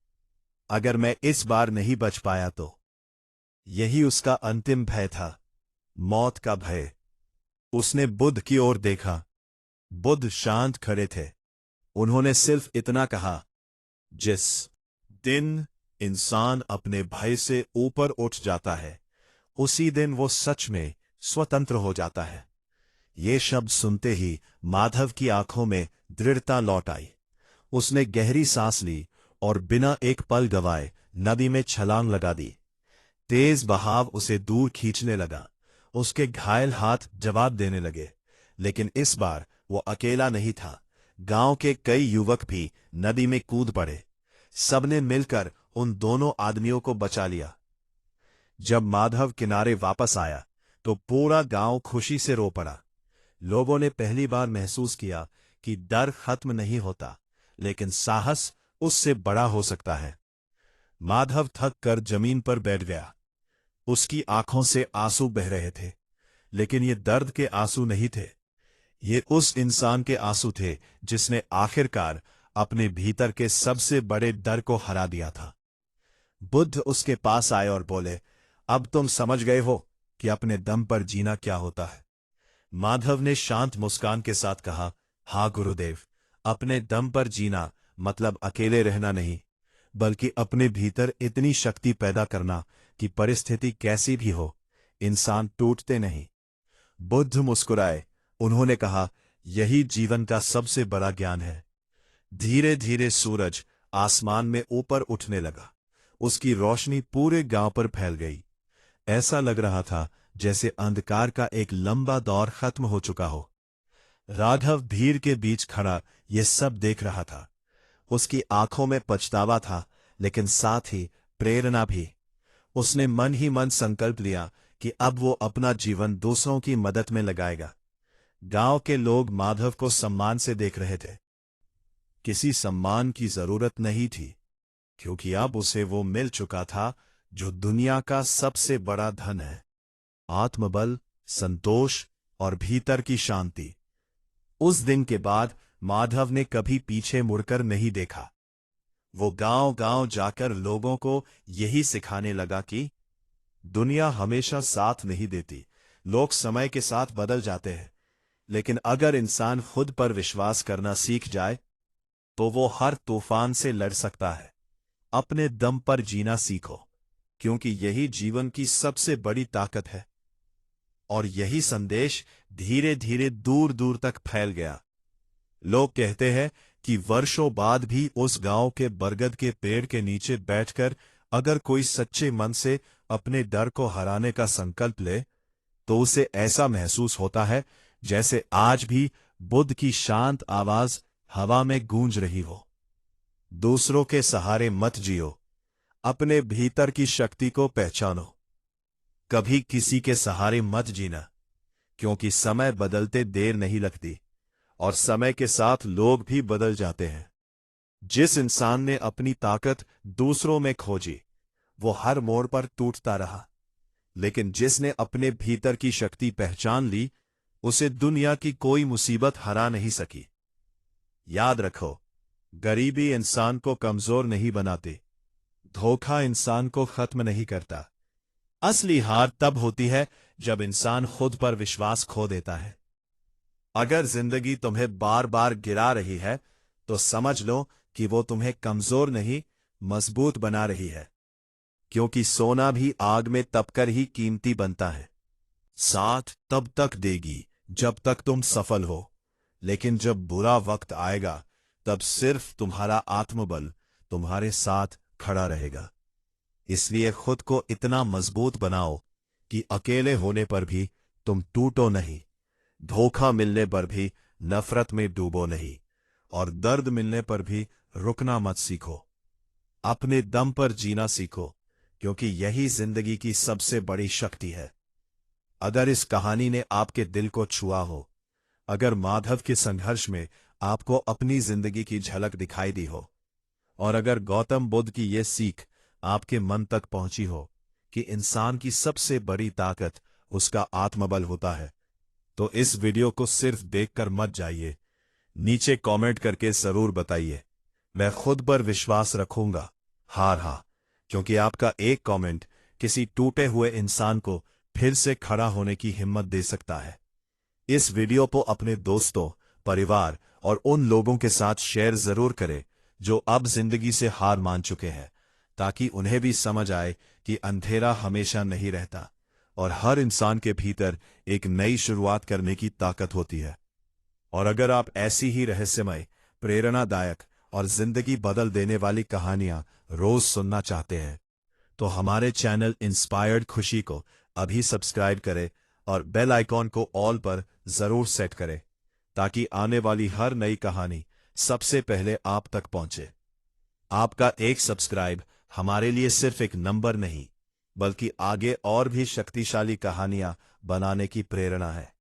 अगर मैं इस बार नहीं बच पाया तो। यही उसका अंतिम भय था, मौत का भय। उसने बुद्ध की ओर देखा। बुद्ध शांत खड़े थे। उन्होंने सिर्फ इतना कहा, जिस दिन इंसान अपने भय से ऊपर उठ जाता है, उसी दिन वो सच में स्वतंत्र हो जाता है। ये शब्द सुनते ही माधव की आंखों में दृढ़ता लौट आई। उसने गहरी सांस ली और बिना एक पल गवाए नदी में छलांग लगा दी। तेज बहाव उसे दूर खींचने लगा। उसके घायल हाथ जवाब देने लगे, लेकिन इस बार वो अकेला नहीं था। गांव के कई युवक भी नदी में कूद पड़े। सबने मिलकर उन दोनों आदमियों को बचा लिया। जब माधव किनारे वापस आया तो पूरा गांव खुशी से रो पड़ा। लोगों ने पहली बार महसूस किया कि डर खत्म नहीं होता, लेकिन साहस उससे बड़ा हो सकता है। माधव थक कर जमीन पर बैठ गया। उसकी आंखों से आंसू बह रहे थे, लेकिन ये दर्द के आंसू नहीं थे। ये उस इंसान के आंसू थे जिसने आखिरकार अपने भीतर के सबसे बड़े डर को हरा दिया था। बुद्ध उसके पास आए और बोले, अब तुम समझ गए हो कि अपने दम पर जीना क्या होता है। माधव ने शांत मुस्कान के साथ कहा, हाँ गुरुदेव, अपने दम पर जीना मतलब अकेले रहना नहीं, बल्कि अपने भीतर इतनी शक्ति पैदा करना कि परिस्थिति कैसी भी हो, इंसान टूटते नहीं। बुद्ध मुस्कुराए। उन्होंने कहा, यही जीवन का सबसे बड़ा ज्ञान है। धीरे धीरे सूरज आसमान में ऊपर उठने लगा। उसकी रोशनी पूरे गांव पर फैल गई। ऐसा लग रहा था जैसे अंधकार का एक लंबा दौर खत्म हो चुका हो। राघव भीड़ के बीच खड़ा ये सब देख रहा था। उसकी आंखों में पछतावा था, लेकिन साथ ही प्रेरणा भी। उसने मन ही मन संकल्प लिया कि अब वो अपना जीवन दूसरों की मदद में लगाएगा। गांव के लोग माधव को सम्मान से देख रहे थे। किसी सम्मान की जरूरत नहीं थी, क्योंकि अब उसे वो मिल चुका था जो दुनिया का सबसे बड़ा धन है, आत्मबल, संतोष और भीतर की शांति। उस दिन के बाद माधव ने कभी पीछे मुड़कर नहीं देखा। वो गांव-गांव जाकर लोगों को यही सिखाने लगा कि दुनिया हमेशा साथ नहीं देती। लोग समय के साथ बदल जाते हैं, लेकिन अगर इंसान खुद पर विश्वास करना सीख जाए तो वो हर तूफान से लड़ सकता है। अपने दम पर जीना सीखो, क्योंकि यही जीवन की सबसे बड़ी ताकत है। और यही संदेश धीरे धीरे दूर दूर तक फैल गया। लोग कहते हैं कि वर्षों बाद भी उस गांव के बरगद के पेड़ के नीचे बैठकर अगर कोई सच्चे मन से अपने डर को हराने का संकल्प ले, तो उसे ऐसा महसूस होता है जैसे आज भी बुद्ध की शांत आवाज हवा में गूंज रही हो। दूसरों के सहारे मत जियो, अपने भीतर की शक्ति को पहचानो। कभी किसी के सहारे मत जीना, क्योंकि समय बदलते देर नहीं लगती और समय के साथ लोग भी बदल जाते हैं। जिस इंसान ने अपनी ताकत दूसरों में खोजी, वो हर मोड़ पर टूटता रहा, लेकिन जिसने अपने भीतर की शक्ति पहचान ली, उसे दुनिया की कोई मुसीबत हरा नहीं सकी। याद रखो, गरीबी इंसान को कमजोर नहीं बनाती, धोखा इंसान को खत्म नहीं करता। असली हार तब होती है जब इंसान खुद पर विश्वास खो देता है। अगर जिंदगी तुम्हें बार बार गिरा रही है, तो समझ लो कि वो तुम्हें कमजोर नहीं, मजबूत बना रही है। क्योंकि सोना भी आग में तपकर ही कीमती बनता है। साथ तब तक देगी जब तक तुम सफल हो, लेकिन जब बुरा वक्त आएगा, तब सिर्फ तुम्हारा आत्मबल तुम्हारे साथ खड़ा रहेगा। इसलिए खुद को इतना मजबूत बनाओ कि अकेले होने पर भी तुम टूटो नहीं, धोखा मिलने पर भी नफरत में डूबो नहीं, और दर्द मिलने पर भी रुकना मत सीखो। अपने दम पर जीना सीखो, क्योंकि यही जिंदगी की सबसे बड़ी शक्ति है। अगर इस कहानी ने आपके दिल को छुआ हो, अगर माधव के संघर्ष में आपको अपनी जिंदगी की झलक दिखाई दी हो, और अगर गौतम बुद्ध की ये सीख आपके मन तक पहुंची हो कि इंसान की सबसे बड़ी ताकत उसका आत्मबल होता है, तो इस वीडियो को सिर्फ देखकर मत जाइए, नीचे कमेंट करके जरूर बताइए। मैं खुद पर विश्वास रखूंगा, हाँ, क्योंकि आपका एक कमेंट किसी टूटे हुए इंसान को फिर से खड़ा होने की हिम्मत दे सकता है। इस वीडियो को अपने दोस्तों, परिवार और उन लोगों के साथ शेयर जरूर करें जो अब जिंदगी से हार मान चुके हैं, ताकि उन्हें भी समझ आए कि अंधेरा हमेशा नहीं रहता और हर इंसान के भीतर एक नई शुरुआत करने की ताकत होती है। और अगर आप ऐसी ही रहस्यमय, प्रेरणादायक और जिंदगी बदल देने वाली कहानियां रोज सुनना चाहते हैं, तो हमारे चैनल इंस्पायर्ड खुशी को अभी सब्सक्राइब करें और बेल आइकॉन को ऑल पर जरूर सेट करें, ताकि आने वाली हर नई कहानी सबसे पहले आप तक पहुंचे। आपका एक सब्सक्राइब हमारे लिए सिर्फ एक नंबर नहीं, बल्कि आगे और भी शक्तिशाली कहानियां बनाने की प्रेरणा है।